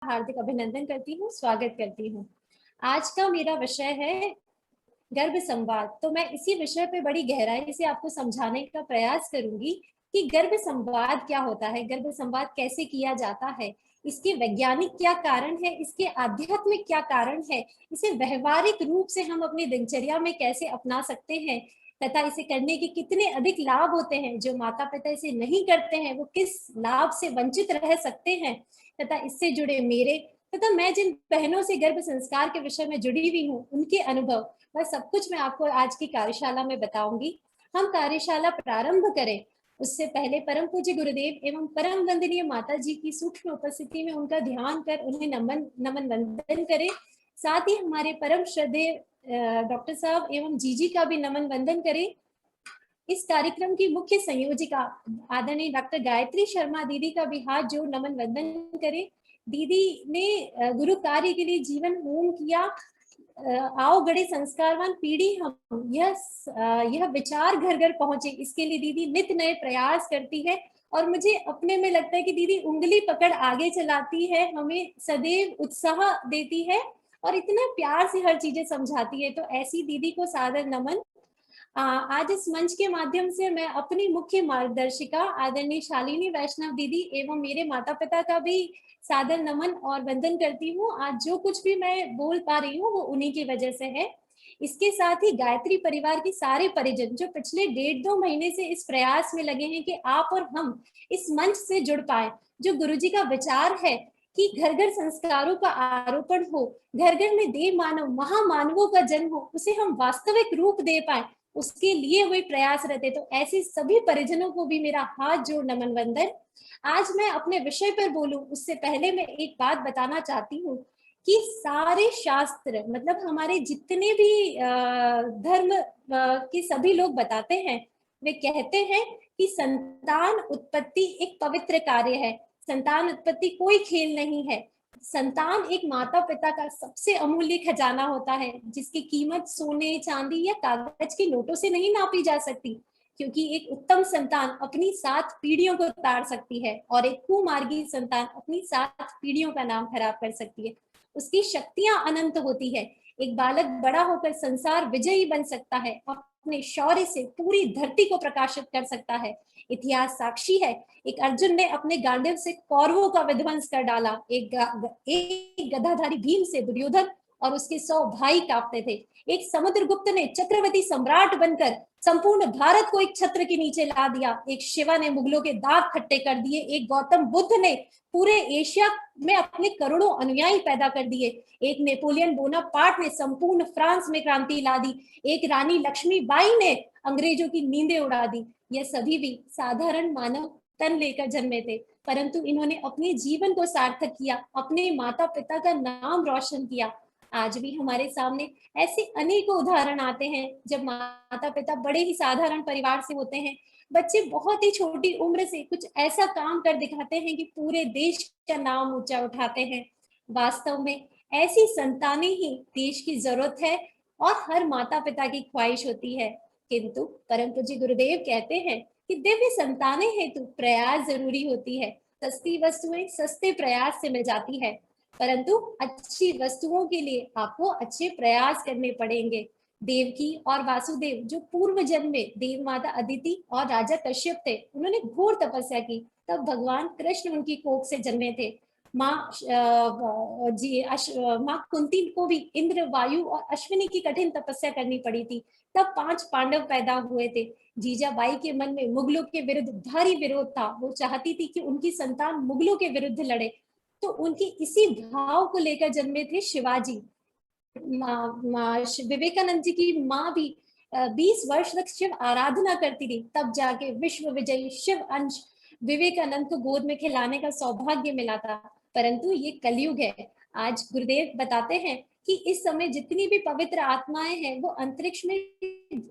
हार्दिक अभिनंदन करती हूँ, स्वागत करती हूँ। आज का मेरा विषय है गर्भ संवाद। तो मैं इसी विषय पे बड़ी गहराई से आपको समझाने का प्रयास करूंगी कि गर्भ संवाद क्या होता है, गर्भ संवाद कैसे किया जाता है, इसके वैज्ञानिक क्या कारण है, इसके आध्यात्मिक क्या कारण है, इसे व्यवहारिक रूप से हम अपनी दिनचर्या में कैसे अपना सकते हैं तथा इसे करने के कितने अधिक लाभ होते हैं। जो माता पिता इसे नहीं करते हैं वो किस लाभ से वंचित रह सकते हैं तथा इससे जुड़े मेरे तथा मैं जिन बहनों से गर्भ संस्कार के विषय में जुड़ी हुई हूँ उनके अनुभव, वह सब कुछ मैं आपको आज की कार्यशाला में बताऊंगी। हम कार्यशाला प्रारंभ करें उससे पहले परम पूज्य गुरुदेव एवं परम वंदनीय माता जी की सूक्ष्म उपस्थिति में उनका ध्यान कर उन्हें नमन नमन वंदन करें। साथ ही हमारे परम श्रद्धेय डॉक्टर साहब एवं जीजी का भी नमन वंदन करें। इस कार्यक्रम की मुख्य संयोजिका आदरणीय डॉक्टर गायत्री शर्मा दीदी का भी हाथ जोड़ नमन वंदन करें। दीदी ने गुरु कार्य के लिए जीवन होम किया। आओ गढ़े संस्कारवान पीढ़ी हम, यह विचार घर घर पहुंचे, इसके लिए दीदी नित नए प्रयास करती है और मुझे अपने में लगता है कि दीदी उंगली पकड़ आगे चलाती है, हमें सदैव उत्साह देती है और इतना प्यार से हर चीजें समझाती है। तो ऐसी दीदी को सादर नमन। आज इस मंच के माध्यम से मैं अपनी मुख्य मार्गदर्शिका आदरणीय शालिनी वैष्णव दीदी एवं मेरे माता पिता का भी सादर नमन और वंदन करती हूँ। आज जो कुछ भी मैं बोल पा रही हूँ वो उन्हीं की वजह से है। इसके साथ ही गायत्री परिवार के सारे परिजन जो पिछले 1.5-2 महीने से इस प्रयास में लगे हैं कि आप और हम इस मंच से जुड़ पाए। जो गुरुजी का विचार है कि घर घर संस्कारों का आरोपण हो, घर घर में देव मानव महामानवों का जन्म हो, उसे हम वास्तविक रूप दे पाए, उसके लिए वही प्रयास रहते। तो ऐसे सभी परिजनों को भी मेरा हाथ जोड़ नमन वंदन। आज मैं अपने विषय पर बोलूं उससे पहले मैं एक बात बताना चाहती हूँ कि सारे शास्त्र मतलब हमारे जितने भी धर्म के सभी लोग बताते हैं, वे कहते हैं कि संतान उत्पत्ति एक पवित्र कार्य है। संतान उत्पत्ति कोई खेल नहीं है। संतान एक माता पिता का सबसे अमूल्य खजाना होता है जिसकी कीमत सोने चांदी या कागज के नोटों से नहीं नापी जा सकती, क्योंकि एक उत्तम संतान अपनी 7 पीढ़ियों को तार सकती है और एक कुमार्गी संतान अपनी 7 पीढ़ियों का नाम खराब कर सकती है। उसकी शक्तियां अनंत होती है। एक बालक बड़ा होकर संसार विजयी बन सकता है, अपने शौर्य से पूरी धरती को प्रकाशित कर सकता है। इतिहास साक्षी है, एक अर्जुन ने अपने गांडीव से कौरवों का विध्वंस कर डाला। एक गदाधारी भीम से दुर्योधन और उसके 100 भाई कांपते थे। एक समुद्रगुप्त ने चक्रवर्ती सम्राट बनकर संपूर्ण भारत को एक छत्र के नीचे ला दिया। एक शिवा ने मुगलों के दांत खट्टे कर दिए। एक गौतम बुद्ध ने पूरे एशिया में अपने करोड़ों अनुयायी पैदा कर दिए। एक नेपोलियन बोनापार्ट ने संपूर्ण फ्रांस में क्रांति ला दी। एक रानी लक्ष्मीबाई ने अंग्रेजों की नींदें उड़ा दी। यह सभी भी साधारण मानव तन लेकर जन्मे थे, परंतु इन्होंने अपने जीवन को सार्थक किया, अपने माता पिता का नाम रोशन किया। आज भी हमारे सामने ऐसे अनेकों उदाहरण आते हैं जब माता पिता बड़े ही साधारण परिवार से होते हैं, बच्चे बहुत ही छोटी उम्र से कुछ ऐसा काम कर दिखाते हैं कि पूरे देश का नाम ऊंचा उठाते हैं। वास्तव में ऐसी संतानें ही देश की जरूरत है और हर माता पिता की ख्वाहिश होती है। किंतु परम पूज्य गुरुदेव कहते हैं कि दिव्य संतानें हेतु प्रयास जरूरी होती है। सस्ती वस्तुएं सस्ते प्रयास से मिल जाती है, परंतु अच्छी वस्तुओं के लिए आपको अच्छे प्रयास करने पड़ेंगे। देवकी और वासुदेव जो पूर्व जन्म में देव माता अदिति और राजा कश्यप थे, उन्होंने घोर तपस्या की, तब भगवान कृष्ण उनकी कोख से जन्मे थे। माँ कुंती को भी इंद्र वायु और अश्विनी की कठिन तपस्या करनी पड़ी थी, तब 5 पांडव पैदा हुए थे। जीजाबाई के मन में मुगलों के विरुद्ध भारी विरोध था। वो चाहती थी कि उनकी संतान मुगलों के विरुद्ध लड़े, तो उनकी इसी भाव को लेकर जन्मे थे शिवाजी। विवेकानंद जी की माँ भी 20 वर्ष तक शिव आराधना करती थी, तब जाके विश्व विजयी शिव अंश विवेकानंद को गोद में खिलाने का सौभाग्य मिला था। परंतु ये कलयुग है। आज गुरुदेव बताते हैं कि इस समय जितनी भी पवित्र आत्माएं हैं वो अंतरिक्ष में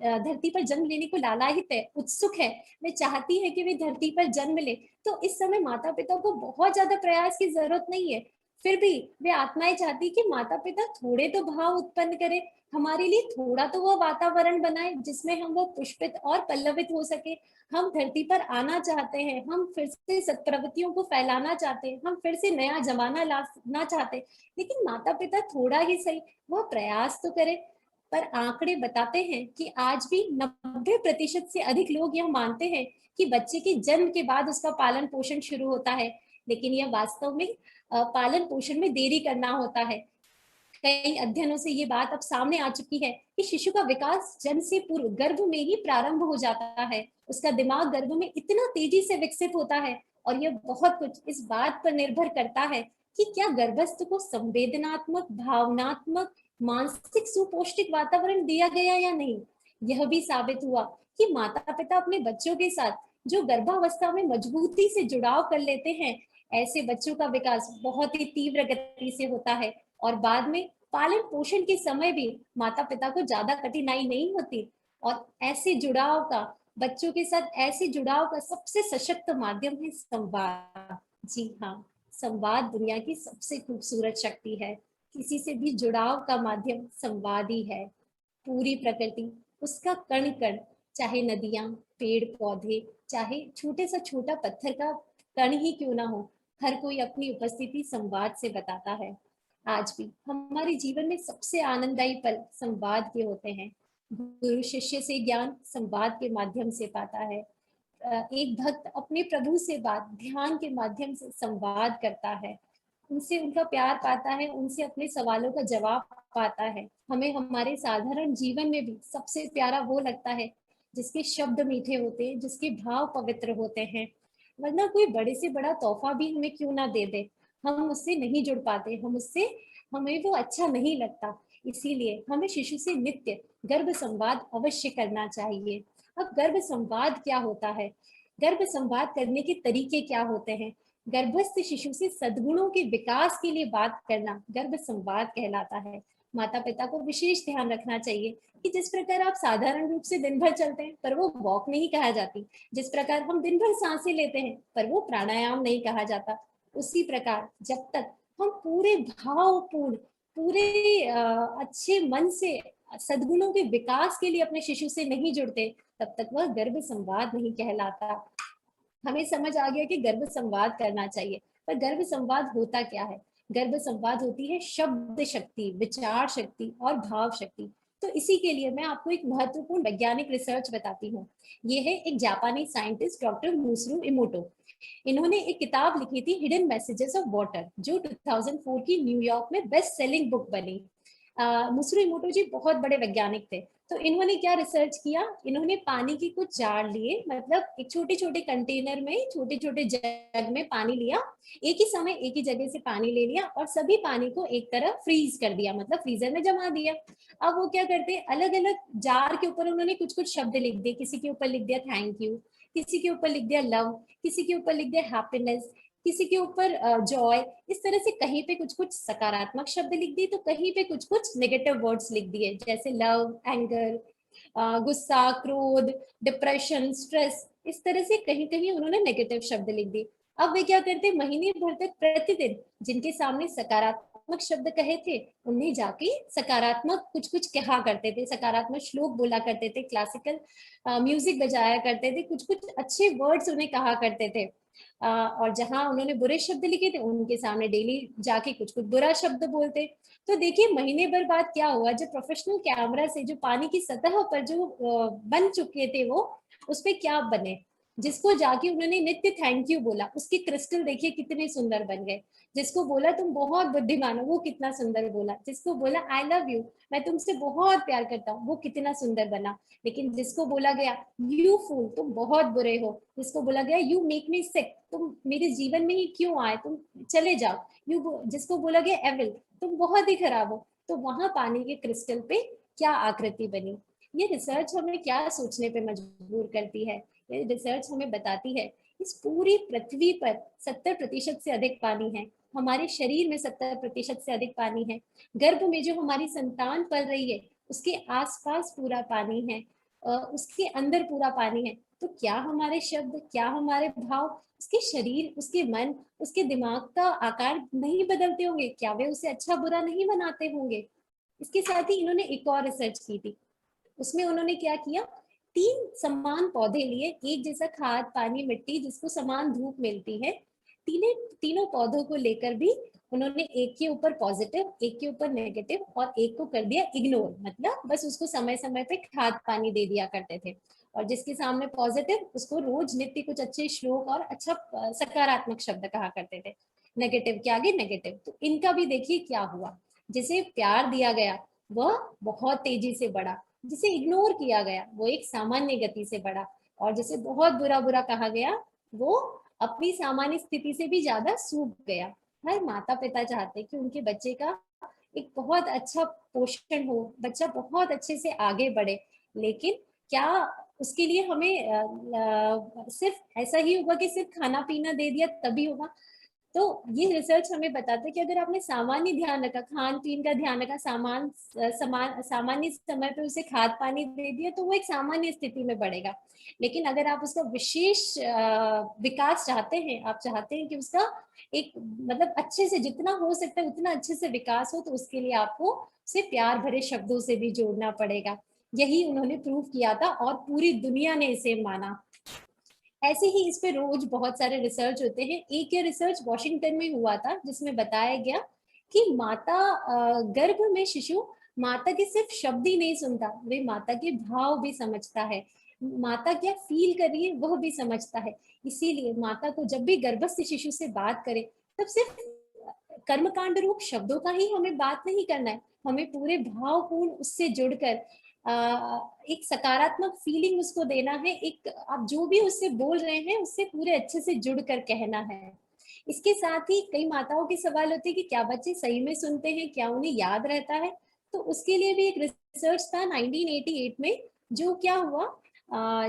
धरती पर जन्म लेने को लालायित है, उत्सुक है, वे चाहती है कि वे धरती पर जन्म ले। तो इस समय माता पिता को बहुत ज्यादा प्रयास की जरूरत नहीं है। फिर भी वे आत्माएं चाहती कि माता पिता थोड़े तो भाव उत्पन्न करें, हमारे लिए थोड़ा तो वो वातावरण बनाए जिसमें हम वो पुष्पित और पल्लवित हो सके। हम धरती पर आना चाहते हैं, हम फिर से सत्प्रवृत्तियों को फैलाना चाहते हैं, हम फिर से नया जमाना लाना चाहते हैं, लेकिन माता पिता थोड़ा ही सही वह प्रयास तो करे। पर आंकड़े बताते हैं कि आज भी 90% से अधिक लोग यह मानते हैं कि बच्चे के जन्म के बाद उसका पालन पोषण शुरू होता है, लेकिन यह वास्तव में पालन पोषण में देरी करना होता है। कई अध्ययनों से ये बात अब सामने आ चुकी है कि शिशु का विकास जन्म से पूर्व गर्भ में ही प्रारंभ हो जाता है। उसका दिमाग गर्भ में इतना तेजी से विकसित होता है, और यह बहुत कुछ इस बात पर निर्भर करता है कि क्या गर्भस्थ को संवेदनात्मक, भावनात्मक, मानसिक सुपौष्टिक वातावरण दिया गया या नहीं। यह भी साबित हुआ कि माता पिता अपने बच्चों के साथ जो गर्भावस्था में मजबूती से जुड़ाव कर लेते हैं, ऐसे बच्चों का विकास बहुत ही तीव्र गति से होता है, और बाद में पालन पोषण के समय भी माता पिता को ज्यादा कठिनाई नहीं होती। और ऐसे जुड़ाव का, बच्चों के साथ ऐसे जुड़ाव का सबसे सशक्त माध्यम है संवाद। जी हाँ, संवाद दुनिया की सबसे खूबसूरत शक्ति है। किसी से भी जुड़ाव का माध्यम संवाद ही है। पूरी प्रकृति, उसका कण कण, चाहे नदियां, पेड़ पौधे, चाहे छोटे सा छोटा पत्थर का कण ही क्यों ना हो, हर कोई अपनी उपस्थिति संवाद से बताता है। आज भी हमारे जीवन में सबसे आनंददायी पल संवाद के होते हैं। गुरु शिष्य से ज्ञान संवाद के माध्यम से पाता है। एक भक्त अपने प्रभु से बात ध्यान के माध्यम से संवाद करता है, उनसे उनका प्यार पाता है, उनसे अपने सवालों का जवाब पाता है। हमें हमारे साधारण जीवन में भी सबसे प्यारा वो लगता है जिसके शब्द मीठे होते हैं, जिसके भाव पवित्र होते हैं। वरना कोई बड़े से बड़ा तोहफा भी हमें क्यों ना दे दे, हम उससे नहीं जुड़ पाते, हमें वो अच्छा नहीं लगता। इसीलिए हमें शिशु से नित्य गर्भ संवाद अवश्य करना चाहिए। अब गर्भ संवाद क्या होता है, गर्भ संवाद करने के तरीके क्या होते हैं। गर्भस्थ शिशु से सद्गुणों के विकास के लिए बात करना गर्भ संवाद कहलाता है। माता पिता को विशेष ध्यान रखना चाहिए कि जिस प्रकार आप साधारण रूप से दिन भर चलते हैं पर वो वॉक नहीं कहा जाती, जिस प्रकार हम दिन भर सांसें लेते हैं पर वो प्राणायाम नहीं कहा जाता, उसी प्रकार जब तक हम पूरे भावपूर्ण, पूरे अच्छे मन से सद्गुणों के विकास के लिए अपने शिशु से नहीं जुड़ते, तब तक वह गर्भ संवाद नहीं कहलाता। हमें समझ आ गया कि गर्भ संवाद करना चाहिए, पर गर्भ संवाद होता क्या है। गर्भ संवाद होती है शब्द शक्ति, विचार शक्ति और भाव शक्ति। तो इसी के लिए मैं आपको एक महत्वपूर्ण वैज्ञानिक रिसर्च बताती हूँ। ये है एक जापानी साइंटिस्ट डॉक्टर मुसरू इमोटो। इन्होंने एक किताब लिखी थी, हिडन मैसेजेस ऑफ वाटर, जो 2004 की न्यूयॉर्क में बेस्ट सेलिंग बुक बनी। मुसरू इमोटो जी बहुत बड़े वैज्ञानिक थे। तो इन्होंने क्या रिसर्च किया, इन्होंने पानी के कुछ जार लिए, मतलब एक छोटे छोटे कंटेनर में, छोटे छोटे जग में पानी लिया, एक ही समय एक ही जगह से पानी ले लिया और सभी पानी को एक तरफ फ्रीज कर दिया, मतलब फ्रीजर में जमा दिया। अब वो क्या करते, अलग अलग जार के ऊपर उन्होंने कुछ कुछ शब्द लिख दिए, किसी के ऊपर लिख दिया थैंक यू, किसी के ऊपर लिख दिया लव, किसी के ऊपर लिख दिया हैप्पीनेस, किसी के ऊपर जॉय। इस तरह से कहीं पे कुछ कुछ सकारात्मक शब्द लिख दिए तो कहीं पे कुछ कुछ नेगेटिव वर्ड्स लिख दिए, जैसे लव, एंगर, गुस्सा, क्रोध, डिप्रेशन, स्ट्रेस। इस तरह से कहीं कहीं उन्होंने नेगेटिव शब्द लिख दिए। अब वे क्या करते, महीने भर तक प्रतिदिन जिनके सामने सकारात्मक शब्द कहे थे उन्हें जाके सकारात्मक कुछ कुछ कहा करते थे, सकारात्मक श्लोक बोला करते थे, क्लासिकल म्यूजिक बजाया करते थे, कुछ कुछ अच्छे वर्ड्स उन्हें कहा करते थे। और जहां उन्होंने बुरे शब्द लिखे थे उनके सामने डेली जाके कुछ कुछ बुरा शब्द बोलते। तो देखिए महीने भर बाद क्या हुआ, जब प्रोफेशनल कैमरा से जो पानी की सतह पर जो बन चुके थे वो, उस पे क्या बने, जिसको जाके उन्होंने नित्य थैंक यू बोला उसके क्रिस्टल देखिए कितने सुंदर बन गए। जिसको बोला तुम बहुत बुद्धिमान हो वो कितना सुंदर बोला, जिसको बोला आई लव यू, मैं तुमसे बहुत प्यार करता हूँ, वो कितना सुंदर बना। लेकिन जिसको बोला गया यू फूल, तुम बहुत बुरे हो, जिसको बोला गया यू मेक मी सिक, तुम मेरे जीवन में ही क्यों आए, तुम चले जाओ, जिसको बोला गया एविल, तुम बहुत ही खराब हो, तो वहां पानी के क्रिस्टल पे क्या आकृति बनी। ये रिसर्च हमें क्या सोचने पे मजबूर करती है, ये रिसर्च हमें बताती है इस पूरी पृथ्वी पर 70% से अधिक पानी है, हमारे शरीर में 70% से अधिक पानी है, गर्भ में जो हमारी संतान पल रही है उसके आसपास पूरा पानी है, उसके अंदर पूरा पानी है। तो क्या हमारे शब्द, क्या हमारे भाव उसके शरीर, उसके मन, उसके दिमाग का आकार नहीं बदलते होंगे? क्या वे उसे अच्छा बुरा नहीं बनाते होंगे? इसके साथ ही इन्होंने एक और रिसर्च की थी। उसमें उन्होंने क्या किया, 3 समान पौधे लिए, एक जैसा खाद, पानी, मिट्टी, जिसको समान धूप मिलती है। तीनों पौधों को लेकर भी उन्होंने एक के ऊपर पॉजिटिव, एक के ऊपर नेगेटिव और एक को कर दिया इग्नोर, मतलब बस उसको समय समय पे खाद पानी दे दिया करते थे। और जिसके सामने पॉजिटिव, उसको रोज नित्य कुछ अच्छे श्लोक और अच्छा सकारात्मक शब्द कहा करते थे। नेगेटिव के आगे नेगेटिव। तो इनका भी देखिए क्या हुआ, जिसे प्यार दिया गया वह बहुत तेजी से बढ़ा, जिसे इग्नोर किया गया वो एक सामान्य गति से बढ़ा, और जिसे बहुत बुरा बुरा कहा गया वो अपनी सामान्य स्थिति से भी ज्यादा सूख गया। हर माता पिता चाहते कि उनके बच्चे का एक बहुत अच्छा पोषण हो, बच्चा बहुत अच्छे से आगे बढ़े, लेकिन क्या उसके लिए हमें सिर्फ ऐसा ही होगा कि सिर्फ खाना पीना दे दिया तभी होगा? तो ये रिसर्च हमें बताता है कि अगर आपने सामान्य ध्यान रखा, खान पीन का ध्यान रखा, सामान्य समय पे उसे खाद पानी दे दिया, तो वो एक सामान्य स्थिति में बढ़ेगा। लेकिन अगर आप उसका विशेष विकास चाहते हैं, आप चाहते हैं कि उसका एक मतलब अच्छे से जितना हो सकता है उतना अच्छे से विकास हो, तो उसके लिए आपको उसे प्यार भरे शब्दों से भी जोड़ना पड़ेगा। यही उन्होंने प्रूव किया था और पूरी दुनिया ने इसे माना। ऐसे ही इस पे रोज बहुत सारे रिसर्च होते हैं। एक ये रिसर्च वॉशिंगटन में हुआ था जिसमें बताया गया कि गर्भ में शिशु माता के सिर्फ शब्द ही नहीं सुनता, वे माता के भाव भी समझता है, माता क्या फील कर रही है वह भी समझता है। इसीलिए माता को जब भी गर्भस्थ शिशु से बात करे, तब सिर्फ कर्मकांड रूप शब्दों का ही हमें बात नहीं करना है, हमें पूरे भावपूर्ण उससे जुड़कर एक सकारात्मक फीलिंग उसको देना है। एक आप जो भी उससे बोल रहे हैं उससे पूरे अच्छे से जुड़कर कहना है। इसके साथ ही कई माताओं के सवाल होते हैं कि क्या बच्चे सही में सुनते हैं, क्या उन्हें याद रहता है? तो उसके लिए भी एक रिसर्च था 1988 में। जो क्या हुआ,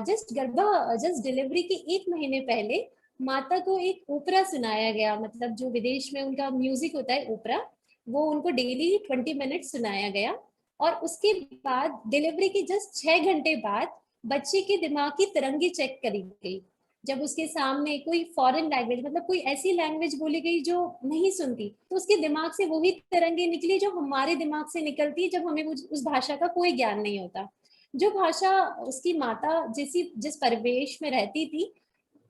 जस्ट डिलीवरी के 1 महीने पहले माता को एक ओपरा सुनाया गया, मतलब जो विदेश में उनका म्यूजिक होता है ओपरा, वो उनको डेली 20 मिनट सुनाया गया। और उसके बाद डिलीवरी के जस्ट 6 घंटे बाद बच्चे के दिमाग की तरंगे चेक करी गई। जब उसके सामने कोई फॉरेन लैंग्वेज, मतलब कोई ऐसी लैंग्वेज बोली गई जो नहीं सुनती, तो उसके दिमाग से वही तरंगे निकली जो हमारे दिमाग से निकलती है जब हमें उस भाषा का कोई ज्ञान नहीं होता। जो भाषा उसकी माता जिस परिवेश में रहती थी,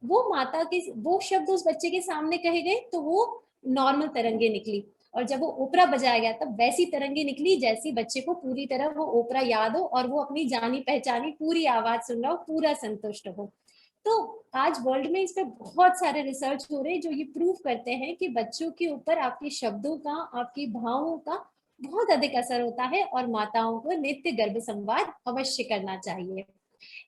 वो माता के वो शब्द उस बच्चे के सामने कहे गए तो वो नॉर्मल तरंगे निकली। और जब वो ओपरा बजाया गया तब वैसी तरंगे निकली जैसी बच्चे को पूरी तरह वो ओपरा याद हो और वो अपनी जानी पहचानी पूरी आवाज सुन रहा हो, पूरा संतुष्ट हो। तो आज वर्ल्ड में इस पे बहुत सारे रिसर्च हो रहे हैं जो ये प्रूव करते हैं कि बच्चों के ऊपर आपके शब्दों का, आपके भावों का बहुत अधिक असर होता है, और माताओं को नित्य गर्भ संवाद अवश्य करना चाहिए।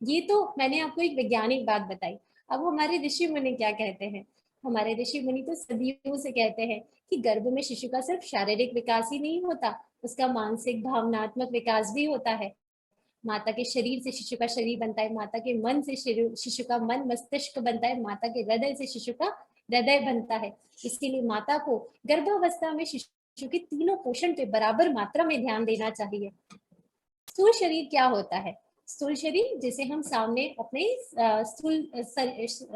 ये तो मैंने आपको एक वैज्ञानिक बात बताई। अब हमारे ऋषि मुनि क्या कहते हैं? हमारे ऋषि मुनि तो सदियों से कहते हैं कि गर्भ में शिशु का सिर्फ शारीरिक विकास ही नहीं होता, उसका मानसिक भावनात्मक विकास भी होता है। माता के शरीर से शिशु का शरीर बनता है, माता के मन से शिशु का मन मस्तिष्क बनता है, माता के हृदय से शिशु का हृदय बनता है। इसीलिए माता को गर्भावस्था में शिशु के तीनों पोषण पे बराबर मात्रा में ध्यान देना चाहिए। स्थूल शरीर क्या होता है? स्थूल शरीर जिसे हम सामने अपने स्थूल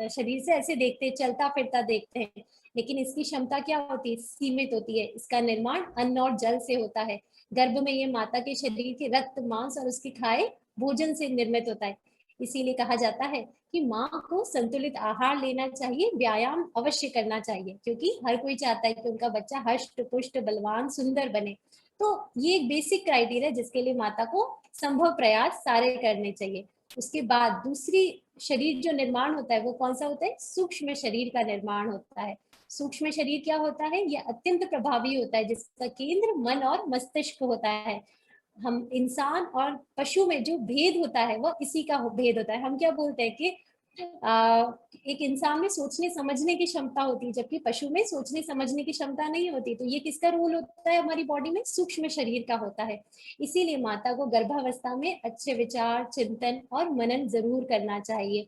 शरीर से ऐसे देखते, चलता फिरता देखते हैं, लेकिन इसकी क्षमता क्या होती है? सीमित होती है। इसका निर्माण अन्न और जल से होता है। गर्भ में ये माता के शरीर के रक्त, मांस और उसके खाए भोजन से निर्मित होता है। इसीलिए कहा जाता है कि माँ को संतुलित आहार लेना चाहिए, व्यायाम अवश्य करना चाहिए, क्योंकि हर कोई चाहता है कि उनका बच्चा हष्ट पुष्ट बलवान सुंदर बने। तो ये एक बेसिक क्राइटेरिया जिसके लिए माता को संभव प्रयास सारे करने चाहिए। उसके बाद दूसरी शरीर जो निर्माण होता है वो कौन सा होता है? सूक्ष्म शरीर का निर्माण होता है। सूक्ष्म शरीर क्या होता है? यह अत्यंत प्रभावी होता है, जिसका केंद्र मन और मस्तिष्क होता है। हम इंसान और पशु में जो भेद होता है वो इसी का भेद होता है। हम क्या बोलते हैं कि एक इंसान में सोचने समझने की क्षमता होती है, जबकि पशु में सोचने समझने की क्षमता नहीं होती। तो ये किसका रोल होता है हमारी बॉडी में? सूक्ष्म शरीर का होता है। इसीलिए माता को गर्भावस्था में अच्छे विचार, चिंतन और मनन जरूर करना चाहिए।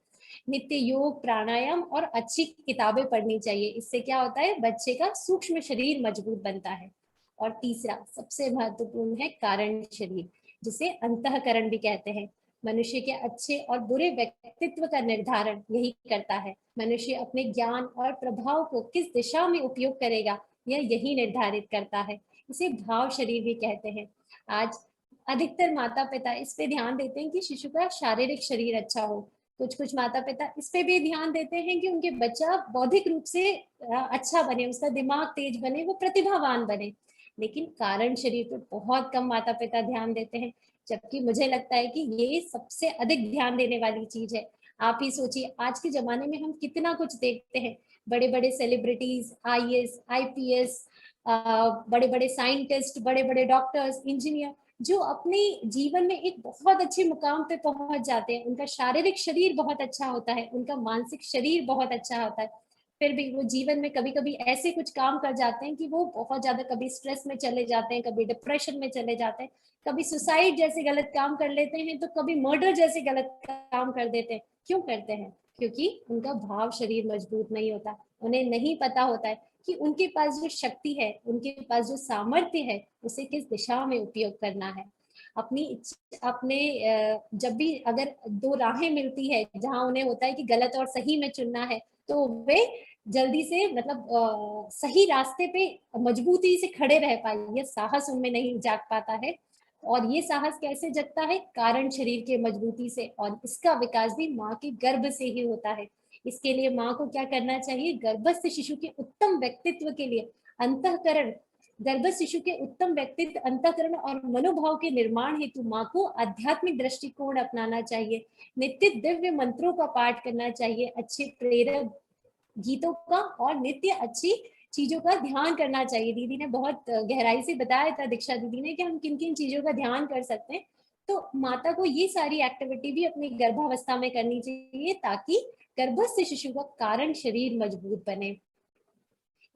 नित्य योग, प्राणायाम और अच्छी किताबें पढ़नी चाहिए। इससे क्या होता है? बच्चे का सूक्ष्म शरीर मजबूत बनता है। और तीसरा सबसे महत्वपूर्ण है कारण शरीर, जिसे अंतःकरण भी कहते हैं। मनुष्य के अच्छे और बुरे व्यक्तित्व का निर्धारण यही करता है। मनुष्य अपने ज्ञान और प्रभाव को किस दिशा में उपयोग करेगा, यह यही निर्धारित करता है। इसे भाव शरीर भी कहते हैं। आज अधिकतर माता पिता इस पे ध्यान देते हैं कि शिशु का शारीरिक शरीर अच्छा हो। कुछ कुछ माता पिता इस पे भी ध्यान देते हैं कि उनके बच्चा बौद्धिक रूप से अच्छा बने, उसका दिमाग तेज बने, वो प्रतिभावान बने। लेकिन कारण शरीर पे बहुत कम माता पिता ध्यान देते हैं, जबकि मुझे लगता है कि ये सबसे अधिक ध्यान देने वाली चीज है। आप ही सोचिए, आज के जमाने में हम कितना कुछ देखते हैं। बड़े बड़े सेलिब्रिटीज, आईएएस, आईपीएस, बड़े बड़े साइंटिस्ट, बड़े बड़े डॉक्टर्स, इंजीनियर, जो अपने जीवन में एक बहुत अच्छे मुकाम पे पहुंच जाते हैं। उनका शारीरिक शरीर बहुत अच्छा होता है, उनका मानसिक शरीर बहुत अच्छा होता है, फिर भी वो जीवन में कभी कभी ऐसे कुछ काम कर जाते हैं कि वो बहुत ज्यादा कभी स्ट्रेस में चले जाते हैं, कभी डिप्रेशन में चले जाते हैं, कभी सुसाइड जैसे गलत काम कर लेते हैं, तो कभी मर्डर जैसे गलत काम कर देते हैं। क्यों करते हैं? क्योंकि उनका भाव शरीर मजबूत नहीं होता। उन्हें नहीं पता होता है कि उनके पास जो शक्ति है, उनके पास जो सामर्थ्य है, उसे किस दिशा में उपयोग करना है। अपनी अपने जब भी अगर दो राहें मिलती है जहां उन्हें होता है कि गलत और सही में चुनना है, तो वे जल्दी से मतलब सही रास्ते पे मजबूती से खड़े रह पाए, ये साहस उनमें नहीं जाग पाता है। और ये साहस कैसे जगता है? कारण शरीर के मजबूती से, और इसका विकास भी माँ के गर्भ से ही होता है। इसके लिए माँ को क्या करना चाहिए? गर्भस्थ शिशु के उत्तम व्यक्तित्व के लिए अंतःकरण, गर्भस्थ शिशु के उत्तम व्यक्तित्व, अंतःकरण और मनोभाव के निर्माण हेतु माँ को आध्यात्मिक दृष्टिकोण अपनाना चाहिए, नित्य दिव्य मंत्रों का पाठ करना चाहिए, अच्छे प्रेरक गीतों का और नित्य अच्छी चीजों का ध्यान करना चाहिए। दीदी ने बहुत गहराई से बताया था, दीक्षा दीदी ने, कि हम किन किन चीजों का ध्यान कर सकते हैं। तो माता को ये सारी एक्टिविटी भी अपनी गर्भावस्था में करनी चाहिए, ताकि गर्भस्थ शिशु का कारण शरीर मजबूत बने।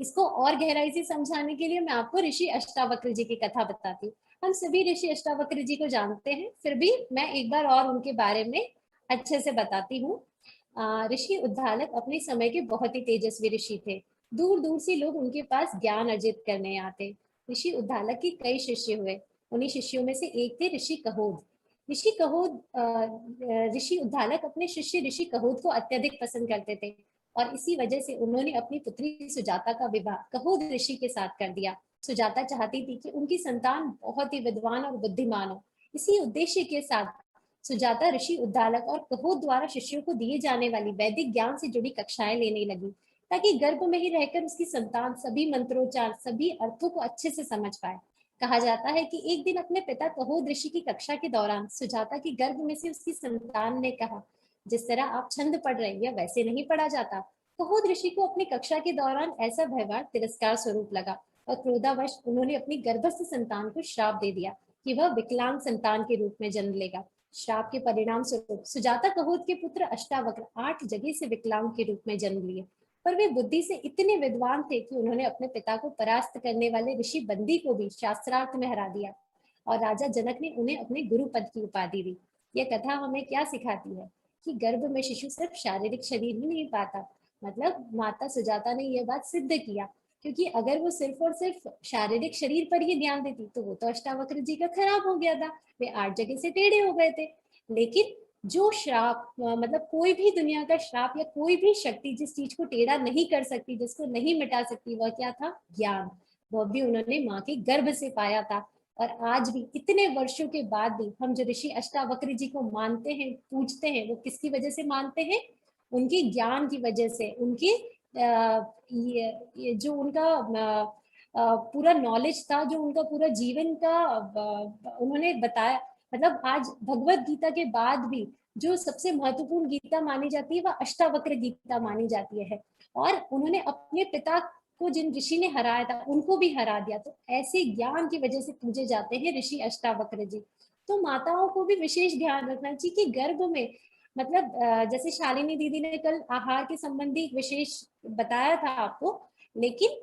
इसको और गहराई से समझाने के लिए मैं आपको ऋषि अष्टावक्र जी की कथा बताती हूँ। हम सभी ऋषि अष्टावक्र जी को जानते हैं, फिर भी मैं एक बार और उनके बारे में अच्छे से बताती हूँ। ऋषि उद्दालक अपने समय के बहुत ही तेजस्वी ऋषि थे। दूर दूर से लोग उनके पास ज्ञान अर्जित करने आते। ऋषि उद्दालक के कई शिष्य हुए। उन्हीं शिष्यों में से एक थे ऋषि कहोद। ऋषि कहोद ऋषि उद्दालक अपने शिष्य ऋषि कहोद को अत्यधिक पसंद करते थे, और इसी वजह से उन्होंने अपनी पुत्री सुजाता का विवाह कहोद ऋषि के साथ कर दिया। सुजाता चाहती थी कि उनकी संतान बहुत ही विद्वान और बुद्धिमान हो। इसी उद्देश्य के साथ सुजाता ऋषि उद्दालक और कहोद द्वारा शिष्यों को दिए जाने वाली वैदिक ज्ञान से जुड़ी कक्षाएं लेने लगी, ताकि गर्भ में ही रहकर उसकी संतान सभी मंत्रोच्चार, सभी अर्थों को अच्छे से समझ पाए। कहा जाता है कि एक दिन अपने पिता कहोद ऋषि की कक्षा के दौरान सुजाता के गर्भ में से उसकी संतान ने कहा, जिस तरह आप छंद पढ़ रहे हैं वैसे नहीं पढ़ा जाता। कहोद ऋषि को अपनी कक्षा के दौरान ऐसा व्यवहार तिरस्कार स्वरूप लगा, और क्रोधावश उन्होंने अपनी गर्भस्थ संतान को श्राप दे दिया कि वह विकलांग संतान के रूप में जन्म लेगा। श्राप के परिणाम स्वरूप सुजाता कहोद के पुत्र अष्टावक्र 8 जगह से विकलांग के रूप में जन्म लिए। पर वे बुद्धि से इतने विद्वान थे कि उन्होंने अपने पिता को परास्त करने वाले ऋषि बंदी को भी शास्त्रार्थ में हरा दिया, और राजा जनक ने उन्हें अपने गुरु पद की उपाधि दी। यह कथा हमें क्या सिखाती है? कि गर्भ में शिशु सिर्फ शारीरिक शरीर ही नहीं पाता, मतलब माता सुजाता ने यह बात सिद्ध किया। क्योंकि अगर वो सिर्फ और सिर्फ शारीरिक शरीर पर ही ध्यान देती, तो वो तो अष्टावक्र जी का खराब हो गया था, वे 8 जगह से टेढ़े हो गए थे। लेकिन जो श्राप, मतलब कोई भी दुनिया का श्राप या कोई भी शक्ति जिस चीज को टेढ़ा नहीं कर सकती, जिसको नहीं मिटा सकती, वह क्या था? ज्ञान। वह भी उन्होंने माँ के गर्भ से पाया था। और आज भी इतने वर्षों के बाद भी हम जो ऋषि अष्टावक्र जी को मानते हैं, पूजते हैं, वो किसकी वजह से मानते हैं? उनके ज्ञान की वजह से, उनके ये जो उनका पूरा नॉलेज था, जो उनका पूरा जीवन का उन्होंने बताया। मतलब आज भगवत गीता के बाद भी जो सबसे महत्वपूर्ण गीता मानी जाती है, वह अष्टावक्र गीता मानी जाती है। और उन्होंने अपने पिता को, जिन ऋषि ने हराया था, उनको भी हरा दिया। तो ऐसे ज्ञान की वजह से पूजे जाते हैं ऋषि अष्टावक्र जी। तो माताओं को भी विशेष ध्यान रखना चाहिए कि गर्भ में, मतलब जैसे शालिनी दीदी ने कल आहार के संबंधी विशेष बताया था आपको, लेकिन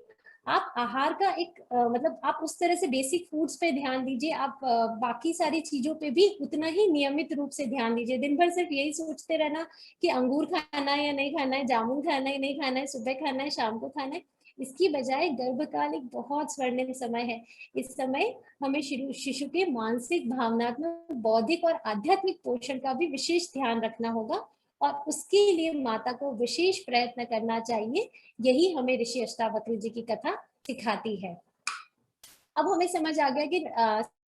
आप आहार का एक मतलब आप उस तरह से बेसिक फूड्स पे ध्यान दीजिए। आप बाकी सारी चीजों पे भी उतना ही नियमित रूप से ध्यान दीजिए। दिन भर सिर्फ यही सोचते रहना कि अंगूर खाना है या नहीं खाना है, जामुन खाना है नहीं खाना है, सुबह खाना है, शाम को खाना है, इसकी बजाय गर्भकाल एक बहुत स्वर्णिम समय है। इस समय हमें शिशु के मानसिक, भावनात्मक, बौद्धिक और आध्यात्मिक पोषण का भी विशेष ध्यान रखना होगा और उसके लिए माता को विशेष प्रयत्न करना चाहिए। यही हमें ऋषि अष्टावक्र जी की कथा सिखाती है। अब हमें समझ आ गया कि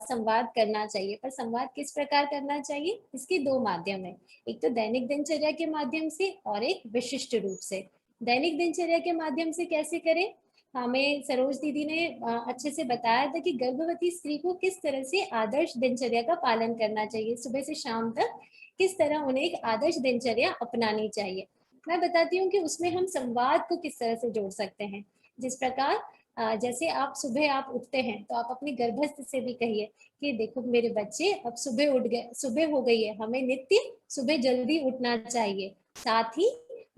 संवाद करना चाहिए, पर संवाद किस प्रकार करना चाहिए, इसके दो माध्यम है। एक तो दैनिक दिनचर्या के माध्यम से और एक विशिष्ट रूप से। दैनिक दिनचर्या के माध्यम से कैसे करें, हमें सरोज दीदी ने अच्छे से बताया था कि गर्भवती स्त्री को किस तरह से आदर्श दिनचर्या का पालन करना चाहिए, सुबह से शाम तक किस तरह उन्हें एक आदर्श दिनचर्या अपनानी चाहिए। मैं बताती हूँ कि उसमें हम संवाद को किस तरह से जोड़ सकते हैं। जिस प्रकार जैसे आप सुबह आप उठते हैं तो आप अपने गर्भस्थ से भी कहिए कि देखो मेरे बच्चे अब सुबह उठ गए, सुबह हो गई है, हमें नित्य सुबह जल्दी उठना चाहिए। साथ ही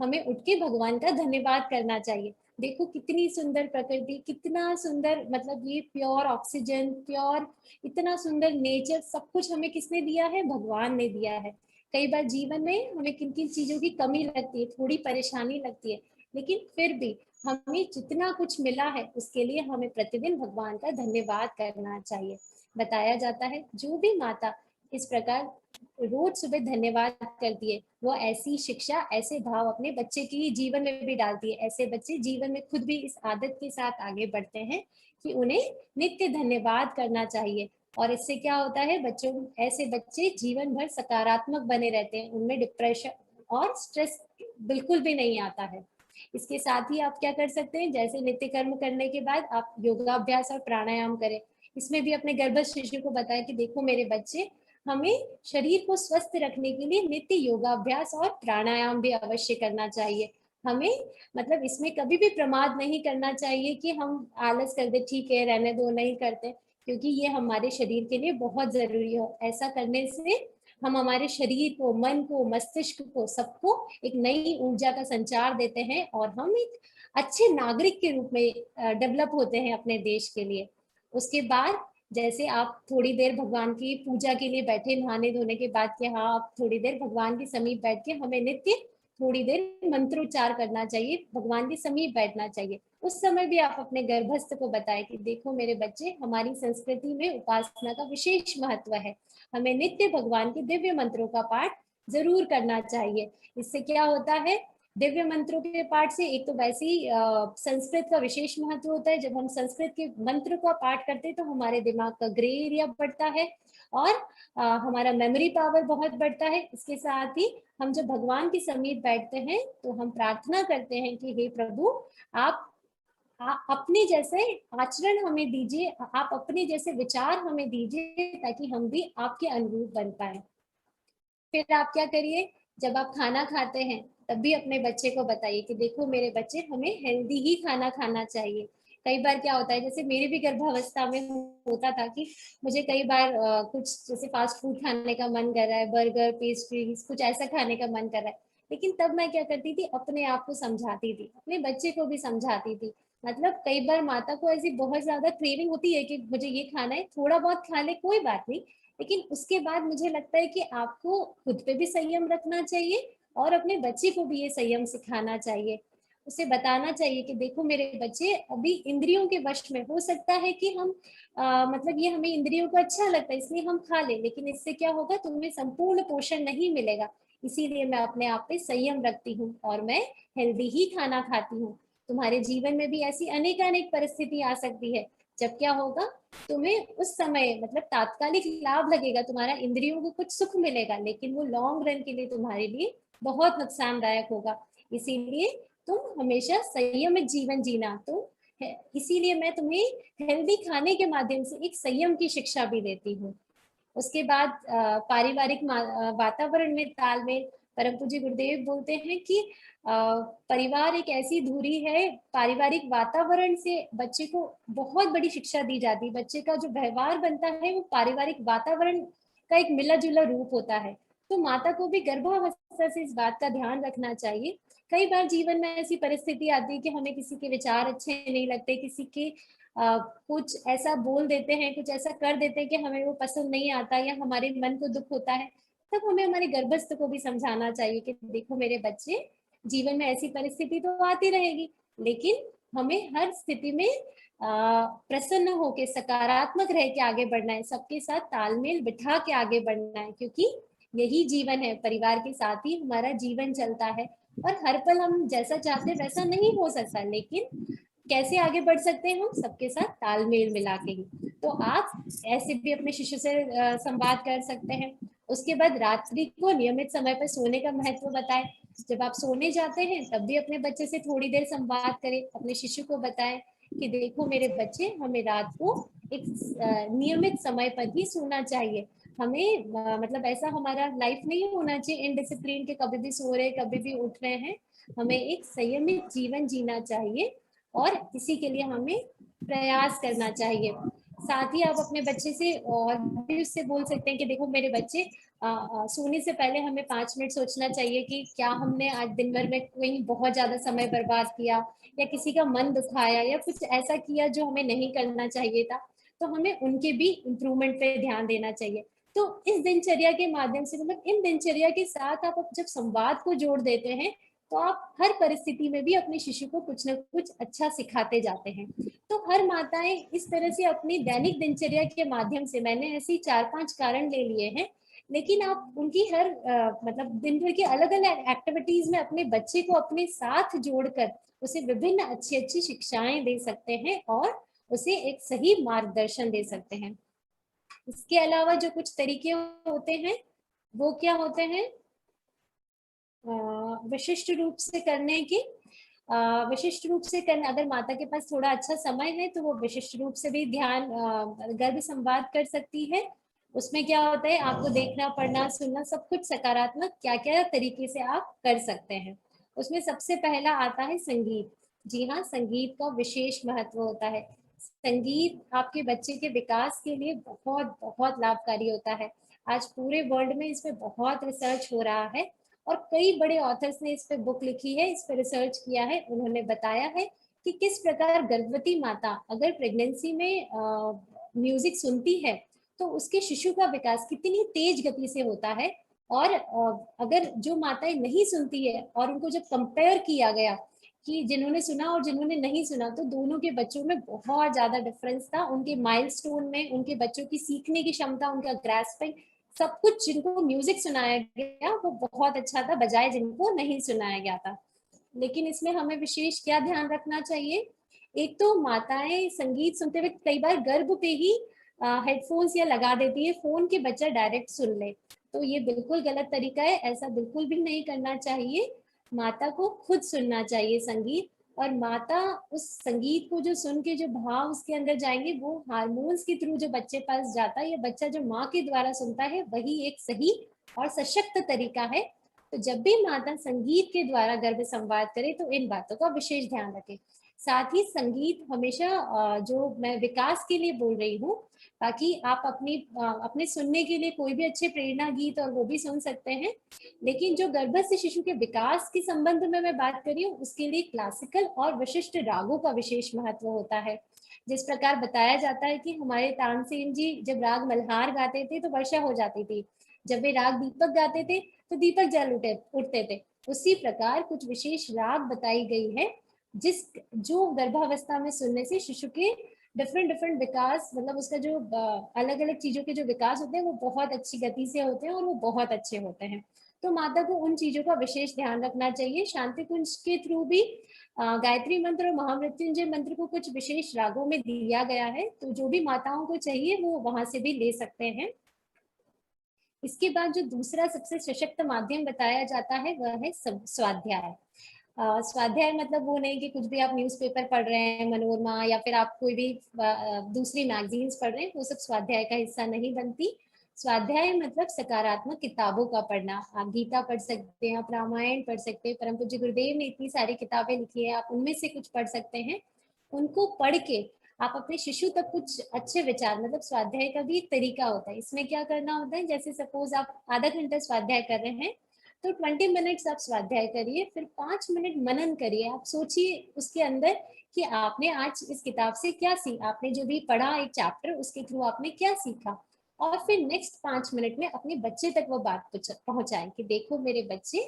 हमें उठ के भगवान का धन्यवाद करना चाहिए। देखो कितनी सुंदर प्रकृति, कितना सुंदर, मतलब ये प्योर ऑक्सीजन, प्योर, इतना सुंदर नेचर, सब कुछ हमें किसने दिया है, भगवान ने दिया है। कई बार जीवन में हमें किन किन चीजों की कमी लगती है, थोड़ी परेशानी लगती है, लेकिन फिर भी हमें जितना कुछ मिला है उसके लिए हमें प्रतिदिन भगवान का धन्यवाद करना चाहिए। बताया जाता है जो भी माता इस प्रकार रोज सुबह धन्यवाद करती है, वो ऐसी शिक्षा, ऐसे भाव अपने बच्चे की जीवन में भी डालती है। ऐसे बच्चे जीवन में खुद भी इस आदत के साथ आगे बढ़ते हैं कि उन्हें नित्य धन्यवाद करना चाहिए। और इससे क्या होता है, बच्चों, ऐसे बच्चे जीवन भर सकारात्मक बने रहते हैं, उनमें डिप्रेशन और स्ट्रेस बिल्कुल भी नहीं आता है। इसके साथ ही आप क्या कर सकते हैं, जैसे नित्य कर्म करने के बाद आप योगाभ्यास और प्राणायाम करें। इसमें भी अपने गर्भस्थ शिशु को बताएं कि देखो मेरे बच्चे, हमें शरीर को स्वस्थ रखने के लिए नित्य योगाभ्यास और प्राणायाम भी अवश्य करना चाहिए। हमें, मतलब इसमें कभी भी प्रमाद नहीं करना चाहिए कि हम आलस कर दे, ठीक है रहने दो, नहीं करते, क्योंकि ये हमारे शरीर के लिए बहुत जरूरी है। ऐसा करने से हम हमारे शरीर को, मन को, मस्तिष्क को, सबको एक नई ऊर्जा का संचार देते हैं और हम एक अच्छे नागरिक के रूप में डेवलप होते हैं अपने देश के लिए। उसके बाद जैसे आप थोड़ी देर भगवान की पूजा के लिए बैठे, नहाने धोने के बाद कि हाँ आप थोड़ी देर भगवान के समीप बैठ के हमें नित्य थोड़ी देर मंत्रोच्चार करना चाहिए, भगवान के समीप बैठना चाहिए। उस समय भी आप अपने गर्भस्थ को बताएं कि देखो मेरे बच्चे, हमारी संस्कृति में उपासना का विशेष महत्व है, हमें नित्य भगवान के दिव्य मंत्रों का पाठ जरूर करना चाहिए। इससे क्या होता है, दिव्य मंत्रों के पाठ से एक तो वैसे ही संस्कृत का विशेष महत्व होता है। जब हम संस्कृत के मंत्र का पाठ करते हैं तो हमारे दिमाग का ग्रे एरिया बढ़ता है और हमारा मेमोरी पावर बहुत बढ़ता है। इसके साथ ही हम जब भगवान के समीप बैठते हैं तो हम प्रार्थना करते हैं कि हे प्रभु, आप अपने जैसे आचरण हमें दीजिए, आप अपने जैसे विचार हमें दीजिए, ताकि हम भी आपके अनुरूप बन पाए। फिर आप क्या करिए, जब आप खाना खाते हैं तब भी अपने बच्चे को बताइए कि देखो मेरे बच्चे, हमें हेल्दी ही खाना खाना चाहिए। कई बार क्या होता है, जैसे मेरे भी गर्भावस्था में होता था कि मुझे कई बार कुछ जैसे फास्ट फूड खाने का मन कर रहा है, बर्गर, पेस्ट्रीज, कुछ ऐसा खाने का मन कर रहा है, लेकिन तब मैं क्या करती थी, अपने आप को समझाती थी, अपने बच्चे को भी समझाती थी। मतलब कई बार माता को ऐसी बहुत ज्यादा क्रेविंग होती है कि मुझे ये खाना है, थोड़ा बहुत खा ले कोई बात नहीं, लेकिन उसके बाद मुझे लगता है कि आपको खुद पे भी संयम रखना चाहिए और अपने बच्चे को भी ये संयम सिखाना चाहिए। उसे बताना चाहिए कि देखो मेरे बच्चे, अभी इंद्रियों के वश में हो सकता है कि हम मतलब ये हमें इंद्रियों को अच्छा लगता है इसलिए हम खा ले, लेकिन इससे क्या होगा, तुम्हें संपूर्ण पोषण नहीं मिलेगा। इसीलिए मैं अपने आप पे संयम रखती हूँ और मैं हेल्दी ही खाना खाती हूँ। तुम्हारे जीवन में भी ऐसी अनेक परिस्थिति आ सकती है, जब क्या होगा, तुम्हें उस समय मतलब तात्कालिक लाभ लगेगा, तुम्हारा इंद्रियों को कुछ सुख मिलेगा, लेकिन वो लॉन्ग रन के लिए तुम्हारे लिए बहुत नुकसानदायक होगा। इसीलिए तुम हमेशा संयमित जीवन जीना। तो इसीलिए मैं तुम्हें हेल्दी खाने के माध्यम से एक संयम की शिक्षा भी देती हूँ। उसके बाद पारिवारिक वातावरण में तालमेल। परम पूज्य गुरुदेव बोलते हैं कि परिवार एक ऐसी धुरी है, पारिवारिक वातावरण से बच्चे को बहुत बड़ी शिक्षा दी जाती है। बच्चे का जो व्यवहार बनता है वो पारिवारिक वातावरण का एक मिला जुला रूप होता है। तो माता को भी गर्भावस्था से इस बात का ध्यान रखना चाहिए। कई बार जीवन में ऐसी परिस्थिति आती है कि हमें किसी के विचार अच्छे नहीं लगते, किसी के कुछ ऐसा बोल देते हैं, कुछ ऐसा कर देते हैं कि हमें वो पसंद नहीं आता या हमारे मन को दुख होता है। तब हमें हमारे गर्भस्थ को भी समझाना चाहिए कि देखो मेरे बच्चे, जीवन में ऐसी परिस्थिति तो आती रहेगी, लेकिन हमें हर स्थिति में प्रसन्न होके सकारात्मक रह के आगे बढ़ना है, सबके साथ तालमेल बिठा के आगे बढ़ना है, क्योंकि यही जीवन है, परिवार के साथ ही हमारा जीवन चलता है। और हर पल हम जैसा चाहते हैं वैसा नहीं हो सकता, लेकिन कैसे आगे बढ़ सकते हैं हम सबके साथ तालमेल मिला के ही। तो आप ऐसे भी अपने शिशु से संवाद कर सकते हैं। उसके बाद रात्रि को नियमित समय पर सोने का महत्व बताएं। जब आप सोने जाते हैं तब भी अपने बच्चे से थोड़ी देर संवाद करें, अपने शिशु को बताएं कि देखो मेरे बच्चे, हमें रात को एक नियमित समय पर ही सोना चाहिए। हमें मतलब ऐसा हमारा लाइफ नहीं होना चाहिए इनडिसिप्लिन के, कभी भी सो रहे कभी भी उठ रहे हैं। हमें एक संयमित जीवन जीना चाहिए और इसी के लिए हमें प्रयास करना चाहिए। साथ ही आप अपने बच्चे से और भी उससे बोल सकते हैं कि देखो मेरे बच्चे, सोने से पहले हमें 5 मिनट सोचना चाहिए कि क्या हमने आज दिन भर में कोई बहुत ज्यादा समय बर्बाद किया, या किसी का मन दुखाया, या कुछ ऐसा किया जो हमें नहीं करना चाहिए था। तो हमें उनके भी इम्प्रूवमेंट पे ध्यान देना चाहिए। तो इस दिनचर्या के माध्यम से, मतलब इन दिनचर्या के साथ आप जब संवाद को जोड़ देते हैं, तो आप हर परिस्थिति में भी अपने शिशु को कुछ ना कुछ अच्छा सिखाते जाते हैं। तो हर माताएं इस तरह से अपनी दैनिक दिनचर्या के माध्यम से, मैंने ऐसी 4-5 कारण ले लिए हैं, लेकिन आप उनकी हर मतलब दिन भर की अलग अलग एक्टिविटीज में अपने बच्चे को अपने साथ जोड़कर उसे विभिन्न अच्छी अच्छी शिक्षाएं दे सकते हैं और उसे एक सही मार्गदर्शन दे सकते हैं। इसके अलावा जो कुछ तरीके होते हैं वो क्या होते हैं, विशिष्ट रूप से करने की, विशिष्ट रूप से करना, अगर माता के पास थोड़ा अच्छा समय है तो वो विशिष्ट रूप से भी ध्यान गर्भ संवाद कर सकती है। उसमें क्या होता है, आपको देखना पढ़ना सुनना सब कुछ सकारात्मक क्या क्या तरीके से आप कर सकते हैं। उसमें सबसे पहला आता है संगीत। जी हाँ, संगीत का विशेष महत्व होता है। संगीत आपके बच्चे के विकास के लिए बहुत बहुत लाभकारी होता है। आज पूरे वर्ल्ड में इस पे बहुत रिसर्च हो रहा है और कई बड़े ऑथर्स ने इस पे बुक लिखी है, इस पे रिसर्च किया है। उन्होंने बताया है कि किस प्रकार गर्भवती माता अगर प्रेगनेंसी में म्यूजिक सुनती है तो उसके शिशु का विकास कितनी तेज गति से होता है। और अगर जो माताएं नहीं सुनती है और उनको जब कंपेयर किया गया कि जिन्होंने सुना और जिन्होंने नहीं सुना, तो दोनों के बच्चों में बहुत ज्यादा डिफरेंस था, उनके माइलस्टोन में, उनके बच्चों की सीखने की क्षमता, उनका ग्रास्पिंग, सब कुछ। जिनको म्यूजिक सुनाया गया वो बहुत अच्छा था, बजाय जिनको नहीं सुनाया गया था। लेकिन इसमें हमें विशेष क्या ध्यान रखना चाहिए, एक तो माताएं संगीत सुनते हुए कई बार गर्भ पे ही हेडफोन्स या लगा देती है फोन के, बच्चा डायरेक्ट सुन ले। तो ये बिल्कुल गलत तरीका है, ऐसा बिल्कुल भी नहीं करना चाहिए। माता को खुद सुनना चाहिए संगीत, और माता उस संगीत को जो सुन के जो भाव उसके अंदर जाएंगे वो हार्मोन्स के थ्रू जो बच्चे पास जाता है, या बच्चा जो माँ के द्वारा सुनता है, वही एक सही और सशक्त तरीका है। तो जब भी माता संगीत के द्वारा गर्भ संवाद करे तो इन बातों का विशेष ध्यान रखें। साथ ही संगीत हमेशा जो मैं विकास के लिए बोल रही हूँ, ताकि आप अपने सुनने के लिए कोई भी अच्छे प्रेरणा गीत और वो भी सुन सकते हैं, लेकिन जो गर्भस्थ शिशु के विकास के संबंध में मैं बात कर रही हूँ उसके लिए क्लासिकल और विशिष्ट रागों का विशेष महत्व होता है। जिस प्रकार बताया जाता है कि हमारे तानसेन जी जब राग मल्हार गाते थे तो वर्षा हो जाती थी, जब वे राग दीपक गाते थे तो दीपक जल उठते थे। उसी प्रकार कुछ विशेष राग बताई गई है जिस जो गर्भावस्था में सुनने से शिशु के डिफरेंट डिफरेंट विकास, मतलब उसका जो अलग अलग चीजों के जो विकास होते हैं वो बहुत अच्छी गति से होते हैं और वो बहुत अच्छे होते हैं। तो माता को उन चीजों का विशेष ध्यान रखना चाहिए। शांति कुंज के थ्रू भी गायत्री मंत्र और महामृत्युंजय मंत्र को कुछ विशेष रागों में दिया गया है, तो जो भी माताओं को चाहिए वो वहां से भी ले सकते हैं। इसके बाद जो दूसरा सबसे सशक्त माध्यम बताया जाता है वह है स्वाध्याय। स्वाध्याय मतलब वो नहीं कि कुछ भी आप न्यूज़पेपर पढ़ रहे हैं, मनोरमा, या फिर आप कोई भी दूसरी मैगजीन्स पढ़ रहे हैं, वो सब स्वाध्याय का हिस्सा नहीं बनती। स्वाध्याय मतलब सकारात्मक किताबों का पढ़ना। आप गीता पढ़ सकते हैं, आप रामायण पढ़ सकते हैं, परम पूज्य गुरुदेव ने इतनी सारी किताबें लिखी है, आप उनमें से कुछ पढ़ सकते हैं। उनको पढ़ के आप अपने शिशु तक कुछ अच्छे विचार, मतलब स्वाध्याय का भी एक तरीका होता है। इसमें क्या करना होता है, जैसे सपोज आप आधा घंटा स्वाध्याय कर रहे हैं तो 20 मिनट्स आप स्वाध्याय करिए, फिर 5 मिनट मनन करिए। आप सोचिए उसके अंदर कि आपने आज इस किताब से क्या सीखा, आपने जो भी पढ़ा एक चैप्टर उसके थ्रू आपने क्या सीखा, और फिर नेक्स्ट 5 मिनट में अपने बच्चे तक वो बात पहुंचाएं कि देखो मेरे बच्चे,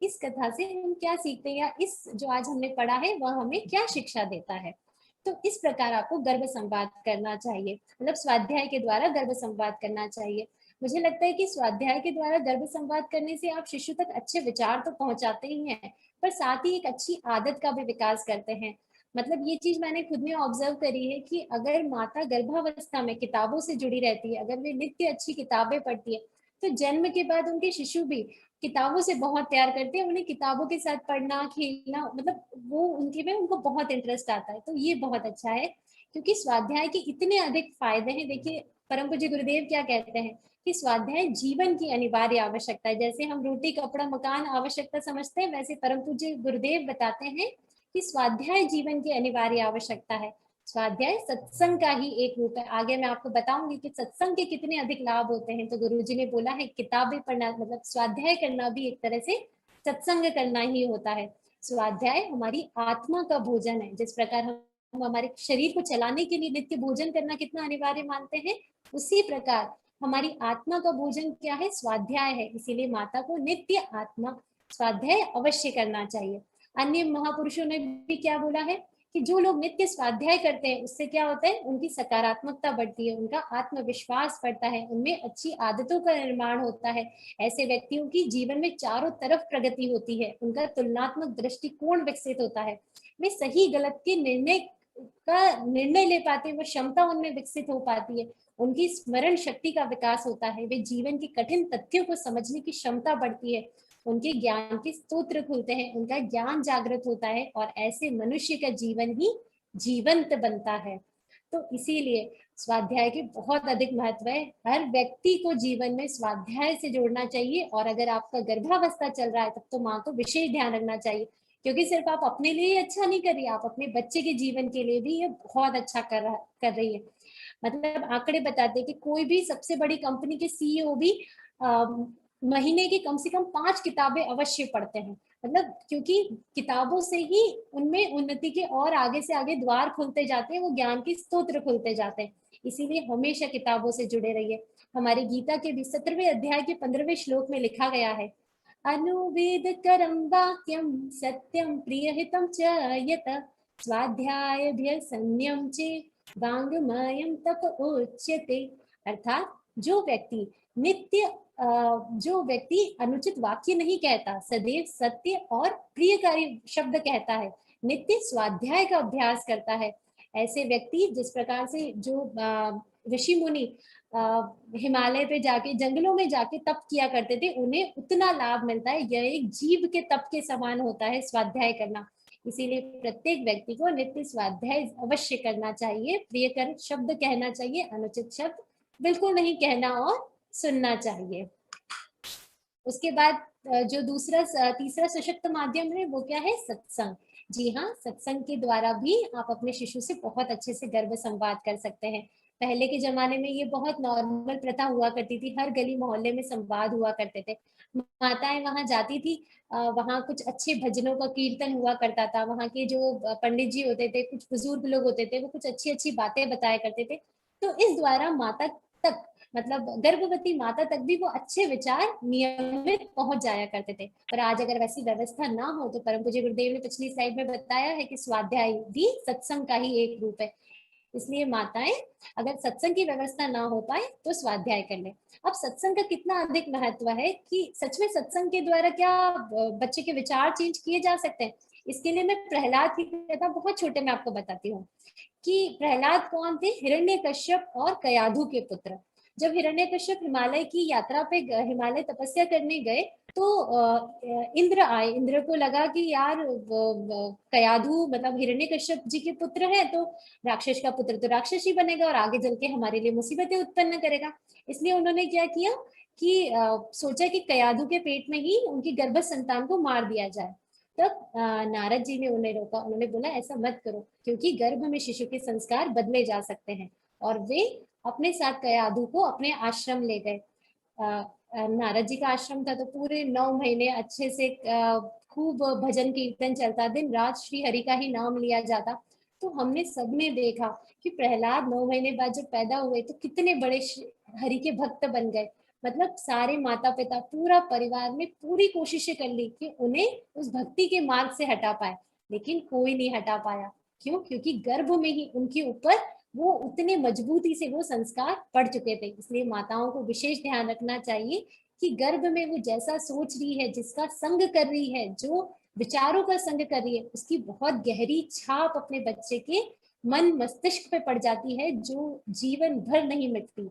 इस कथा से हम क्या सीखते हैं, या इस जो आज हमने पढ़ा है वह हमें क्या शिक्षा देता है। तो इस प्रकार आपको गर्भ संवाद करना चाहिए, मतलब स्वाध्याय के द्वारा गर्भ संवाद करना चाहिए। मुझे लगता है कि स्वाध्याय के द्वारा गर्भ संवाद करने से आप शिशु तक अच्छे विचार तो पहुंचाते ही हैं, पर साथ ही एक अच्छी आदत का भी विकास करते हैं। मतलब ये चीज मैंने खुद में ऑब्जर्व करी है कि अगर माता गर्भावस्था में किताबों से जुड़ी रहती है, अगर वे नित्य अच्छी किताबें पढ़ती है, तो जन्म के बाद उनके शिशु भी किताबों से बहुत प्यार करते हैं। उन्हें किताबों के साथ पढ़ना, खेलना, मतलब वो उनके में उनको बहुत इंटरेस्ट आता है। तो ये बहुत अच्छा है, क्योंकि स्वाध्याय के इतने अधिक फायदे हैं। देखिए परम पूज्य गुरुदेव क्या कहते हैं कि स्वाध्याय जीवन की अनिवार्य आवश्यकता है। जैसे हम रोटी कपड़ा मकान आवश्यकता समझते हैं, वैसे परम पूज्य गुरुदेव बताते हैं कि स्वाध्याय जीवन की अनिवार्य आवश्यकता है। स्वाध्याय सत्संग का ही एक रूप है। आगे मैं आपको बताऊंगी कि सत्संग के कितने अधिक लाभ होते हैं। तो गुरुजी ने बोला है किताबें पढ़ना मतलब स्वाध्याय करना भी एक तरह से सत्संग करना ही होता है। स्वाध्याय हमारी आत्मा का भोजन है। जिस प्रकार हम हमारे शरीर को चलाने के लिए नित्य भोजन करना कितना अनिवार्य मानते हैं, उसी प्रकार हमारी आत्मा का भोजन क्या है, स्वाध्याय है। इसीलिए माता को नित्य आत्मा स्वाध्याय अवश्य करना चाहिए। अन्य महापुरुषों ने भी क्या बोला है कि जो लोग नित्य स्वाध्याय करते हैं उससे क्या होता है, उनकी सकारात्मकता बढ़ती है, उनका आत्मविश्वास बढ़ता है, उनमें अच्छी आदतों का निर्माण होता है। ऐसे व्यक्तियों की जीवन में चारों तरफ प्रगति होती है, उनका तुलनात्मक दृष्टिकोण विकसित होता है, वे सही गलत के निर्णय ले पाते हैं, वो क्षमता उनमें विकसित हो पाती है, उनकी स्मरण शक्ति का विकास होता है, वे जीवन के कठिन तथ्यों को समझने की क्षमता बढ़ती है, उनके ज्ञान के स्तोत्र खुलते हैं, उनका ज्ञान जागृत होता है, और ऐसे मनुष्य का जीवन ही जीवंत बनता है। तो इसीलिए स्वाध्याय के बहुत अधिक महत्व है। हर व्यक्ति को जीवन में स्वाध्याय से जोड़ना चाहिए। और अगर आपका गर्भावस्था चल रहा है तब तो माँ को विशेष ध्यान रखना चाहिए, क्योंकि सिर्फ आप अपने लिए अच्छा नहीं कर रही, आप अपने बच्चे के जीवन के लिए भी ये बहुत अच्छा कर रही है। मतलब आंकड़े बताते हैं कि कोई भी सबसे बड़ी कंपनी के सीईओ भी महीने की कम से कम 5 किताबें अवश्य पढ़ते हैं। मतलब क्योंकि किताबों से ही उनमें उन्नति के और आगे से आगे द्वार खुलते जाते हैं, वो ज्ञान के स्तोत्र खुलते जाते हैं। इसीलिए हमेशा किताबों से जुड़े रहिए। हमारी गीता के भी 17वें अध्याय के 15वें श्लोक में लिखा गया है, अनुवेद करम वाक्यम सत्यम प्रियहितम च यत स्वाध्यायभ्यसन्यम चे वांगमयम तप उच्यते। अर्थात जो व्यक्ति अनुचित वाक्य नहीं कहता, सदैव सत्य और प्रियकारी शब्द कहता है, नित्य स्वाध्याय का अभ्यास करता है, ऐसे व्यक्ति जिस प्रकार से जो ऋषि मुनि हिमालय पे जाके जंगलों में जाके तप किया करते थे, उन्हें उतना लाभ मिलता है। यह एक जीव के तप के समान होता है स्वाध्याय करना। इसीलिए प्रत्येक व्यक्ति को नित्य स्वाध्याय अवश्य करना चाहिए, प्रियकर शब्द कहना चाहिए, अनुचित शब्द बिल्कुल नहीं कहना और सुनना चाहिए। उसके बाद जो तीसरा सशक्त माध्यम है वो क्या है, सत्संग। जी हाँ, सत्संग के द्वारा भी आप अपने शिशु से बहुत अच्छे से गर्भ संवाद कर सकते हैं। पहले के जमाने में ये बहुत नॉर्मल प्रथा हुआ करती थी, हर गली मोहल्ले में संवाद हुआ करते थे, माताएं वहां जाती थी, वहां कुछ अच्छे भजनों का कीर्तन हुआ करता था, वहां के जो पंडित जी होते थे, कुछ बुजुर्ग लोग होते थे, वो कुछ अच्छी अच्छी बातें बताया करते थे। तो इस द्वारा माता तक, मतलब गर्भवती माता तक भी वो अच्छे विचार नियमित पहुंच जाया करते थे। पर आज अगर वैसी व्यवस्था ना हो, तो परम पूज्य गुरुदेव ने पिछली स्लाइड में बताया है कि स्वाध्याय भी सत्संग का ही एक रूप है। इसलिए माताएं अगर सत्संग की व्यवस्था ना हो पाए तो स्वाध्याय कर ले। अब सत्संग का कितना अधिक महत्व है कि सच में सत्संग के द्वारा क्या बच्चे के विचार चेंज किए जा सकते हैं। इसके लिए मैं प्रहलाद की कथा बहुत छोटे में आपको बताती हूँ कि प्रहलाद कौन थे, हिरण्यकश्यप और कयाधु के पुत्र। जब हिरण्यकश्यप हिमालय की यात्रा पे हिमालय तपस्या करने गए, तो इंद्र आए। इंद्र को लगा कि यार कयाधु मतलब हिरण्यकश्यप जी के पुत्र है, तो राक्षस का पुत्र तो राक्षस ही बनेगा और आगे चल के हमारे लिए मुसीबतें उत्पन्न करेगा। इसलिए उन्होंने क्या किया कि सोचा कि कयाधु के पेट में ही उनकी गर्भ संतान को मार दिया जाए। तब नारद जी ने उन्हें रोका, उन्होंने बोला ऐसा मत करो, क्योंकि गर्भ में शिशु के संस्कार बदले जा सकते हैं। और वे अपने साथ कयाधु को अपने आश्रम ले गए। नारद जी का आश्रम था, तो पूरे 9 महीने अच्छे से खूब भजन कीर्तन चलता, दिन रात श्री हरि का ही नाम लिया जाता। तो हमने सबने देखा कि प्रहलाद 9 महीने बाद जब पैदा हुए तो कितने बड़े हरि के भक्त बन गए। मतलब सारे माता पिता पूरा परिवार ने पूरी कोशिशें कर ली कि उन्हें उस भक्ति के मार्ग से हटा पाए, लेकिन कोई नहीं हटा पाया। क्यों? क्योंकि गर्भ में ही उनके ऊपर वो उतने मजबूती से वो संस्कार पड़ चुके थे। इसलिए माताओं को विशेष ध्यान रखना चाहिए कि गर्भ में वो जैसा सोच रही है, जिसका संग कर रही है, जो विचारों का संग कर रही है, उसकी बहुत गहरी छाप अपने बच्चे के मन मस्तिष्क पे पड़ जाती है, जो जीवन भर नहीं मिटती।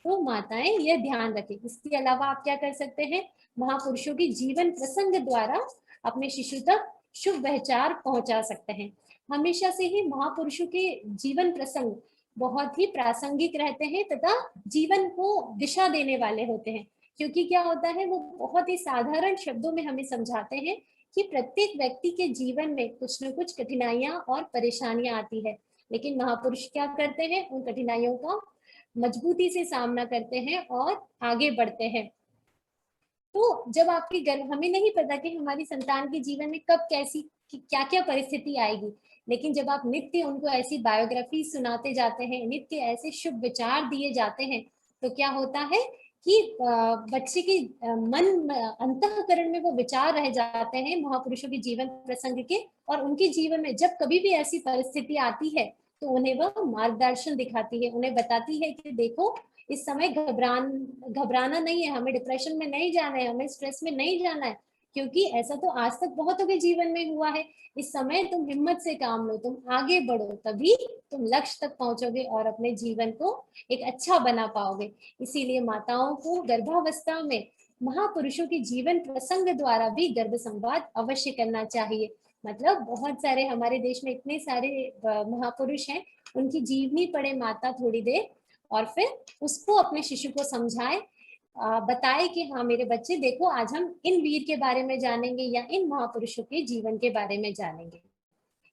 तो माताएं यह ध्यान रखें। इसके अलावा आप क्या कर सकते हैं, महापुरुषों की जीवन प्रसंग द्वारा अपने शिशु तक शुभ विचार पहुंचा सकते हैं। हमेशा से ही महापुरुषों के जीवन प्रसंग बहुत ही प्रासंगिक रहते हैं तथा जीवन को दिशा देने वाले होते हैं, क्योंकि क्या होता है, वो बहुत ही साधारण शब्दों में हमें समझाते हैं कि प्रत्येक व्यक्ति के जीवन में कुछ न कुछ कठिनाइयां और परेशानियां आती है, लेकिन महापुरुष क्या करते हैं, उन कठिनाइयों का मजबूती से सामना करते हैं और आगे बढ़ते हैं। तो जब आपके घर, हमें नहीं पता कि हमारी संतान के जीवन में कब कैसी क्या क्या परिस्थिति आएगी, लेकिन जब आप नित्य उनको ऐसी बायोग्राफी सुनाते जाते हैं, नित्य ऐसे शुभ विचार दिए जाते हैं, तो क्या होता है कि बच्चे के मन अंतःकरण में वो विचार रह जाते हैं महापुरुषों के जीवन प्रसंग के, और उनके जीवन में जब कभी भी ऐसी परिस्थिति आती है तो उन्हें वह मार्गदर्शन दिखाती है, उन्हें बताती है कि देखो इस समय घबराना नहीं है, हमें डिप्रेशन में नहीं जाना है, हमें स्ट्रेस में नहीं जाना है, क्योंकि ऐसा तो आज तक बहुतों के जीवन में हुआ है। इस समय तुम हिम्मत से काम लो, तुम आगे बढ़ो, तभी तुम लक्ष्य तक पहुंचोगे और अपने जीवन को एक अच्छा बना पाओगे। इसीलिए माताओं को गर्भावस्था में महापुरुषों के जीवन प्रसंग द्वारा भी गर्भ संवाद अवश्य करना चाहिए। मतलब बहुत सारे हमारे देश में इतने सारे महापुरुष हैं, उनकी जीवनी पढ़े माता थोड़ी देर, और फिर उसको अपने शिशु को समझाए, बताए कि हाँ मेरे बच्चे देखो, आज हम इन वीर के बारे में जानेंगे या इन महापुरुषों के जीवन के बारे में जानेंगे।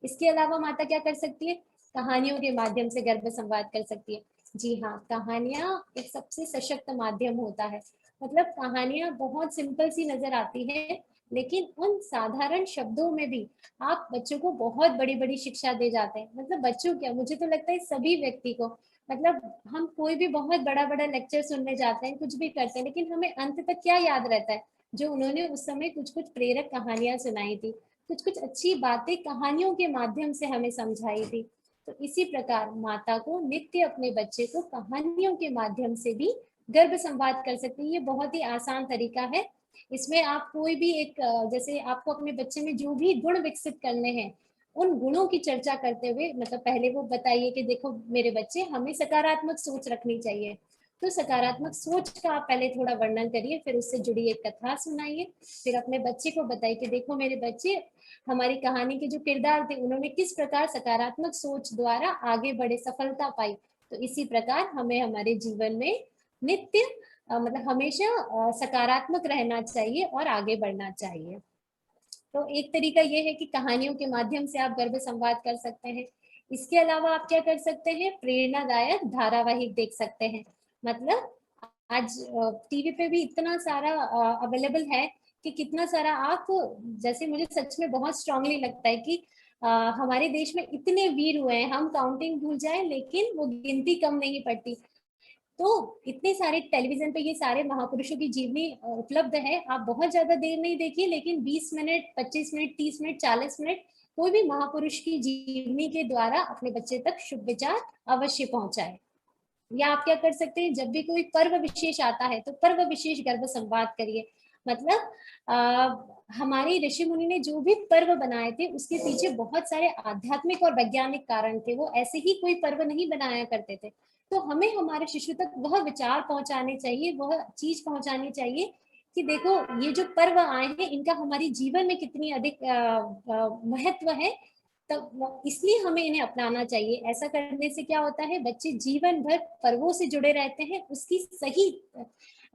इसके अलावा माता क्या कर सकती है, कहानियों के माध्यम से गर्भ संवाद कर सकती है। जी हाँ, कहानियां एक सबसे सशक्त माध्यम होता है। मतलब कहानियां बहुत सिंपल सी नजर आती है, लेकिन उन साधारण शब्दों में भी आप बच्चों को बहुत बड़ी बड़ी शिक्षा दे जाते हैं। मतलब बच्चों क्या, मुझे तो लगता है सभी व्यक्ति को, मतलब हम कोई भी बहुत बड़ा बड़ा लेक्चर सुनने जाते हैं, कुछ भी करते हैं, लेकिन हमें अंत तक क्या याद रहता है, जो उन्होंने उस समय कुछ कुछ प्रेरक कहानियां सुनाई थी, कुछ कुछ अच्छी बातें कहानियों के माध्यम से हमें समझाई थी। तो इसी प्रकार माता को नित्य अपने बच्चे को कहानियों के माध्यम से भी गर्भ संवाद कर सकती है। ये बहुत ही आसान तरीका है। इसमें आप कोई भी एक जैसे आपको अपने बच्चे में जो भी गुण विकसित करने हैं, उन गुणों की चर्चा करते हुए, मतलब पहले वो बताइए कि देखो मेरे बच्चे, हमें सकारात्मक सोच रखनी चाहिए, तो सकारात्मक सोच का आप पहले थोड़ा वर्णन करिए, फिर उससे जुड़ी एक कथा सुनाइए, फिर अपने बच्चे को बताइए कि देखो मेरे बच्चे, हमारी कहानी के जो किरदार थे उन्होंने किस प्रकार सकारात्मक सोच द्वारा आगे बढ़े, सफलता पाई। तो इसी प्रकार हमें हमारे जीवन में नित्य मतलब हमेशा सकारात्मक रहना चाहिए और आगे बढ़ना चाहिए। तो एक तरीका ये है कि कहानियों के माध्यम से आप गर्भ संवाद कर सकते हैं। इसके अलावा आप क्या कर सकते हैं, प्रेरणादायक धारावाहिक देख सकते हैं। मतलब आज टीवी पे भी इतना सारा अवेलेबल है कि कितना सारा आप, जैसे मुझे सच में बहुत स्ट्रांगली लगता है कि हमारे देश में इतने वीर हुए हैं, हम काउंटिंग भूल जाए लेकिन वो गिनती कम नहीं पड़ती। तो इतने सारे टेलीविजन पे ये सारे महापुरुषों की जीवनी उपलब्ध है। आप बहुत ज्यादा देर नहीं देखिए, लेकिन 20 मिनट, 25 मिनट, 30 मिनट, 40 मिनट कोई भी महापुरुष की जीवनी के द्वारा अपने बच्चे तक शुभ विचार अवश्य पहुंचाए। या आप क्या कर सकते हैं, जब भी कोई पर्व विशेष आता है तो पर्व विशेष गर्भ संवाद करिए। मतलब हमारे ऋषि मुनि ने जो भी पर्व बनाए थे उसके पीछे बहुत सारे आध्यात्मिक और वैज्ञानिक कारण थे, वो ऐसे ही कोई पर्व नहीं बनाया करते थे। तो हमें हमारे शिशु तक वह विचार पहुंचाने चाहिए, वह चीज पहुंचानी चाहिए कि देखो ये जो पर्व आए हैं इनका हमारे जीवन में कितनी अधिक महत्व है, तो इसलिए हमें इन्हें अपनाना चाहिए। ऐसा करने से क्या होता है, बच्चे जीवन भर पर्वों से जुड़े रहते हैं, उसकी सही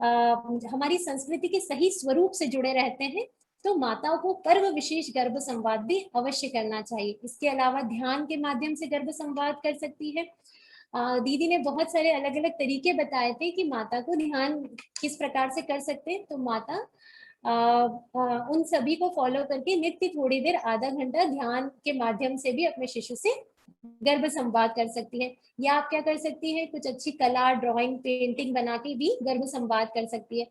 हमारी संस्कृति के सही स्वरूप से जुड़े रहते हैं। तो माताओं को पर्व विशेष गर्भ संवाद भी अवश्य करना चाहिए। इसके अलावा ध्यान के माध्यम से गर्भ संवाद कर सकती है। दीदी ने बहुत सारे अलग अलग तरीके बताए थे कि माता को ध्यान किस प्रकार से कर सकते हैं। तो माता उन सभी को फॉलो करके नित्य थोड़ी देर, आधा घंटा ध्यान के माध्यम से भी अपने शिशु से गर्भ संवाद कर सकती है। या आप क्या कर सकती है, कुछ अच्छी कला, ड्राइंग, पेंटिंग बना के भी गर्भ संवाद कर सकती है।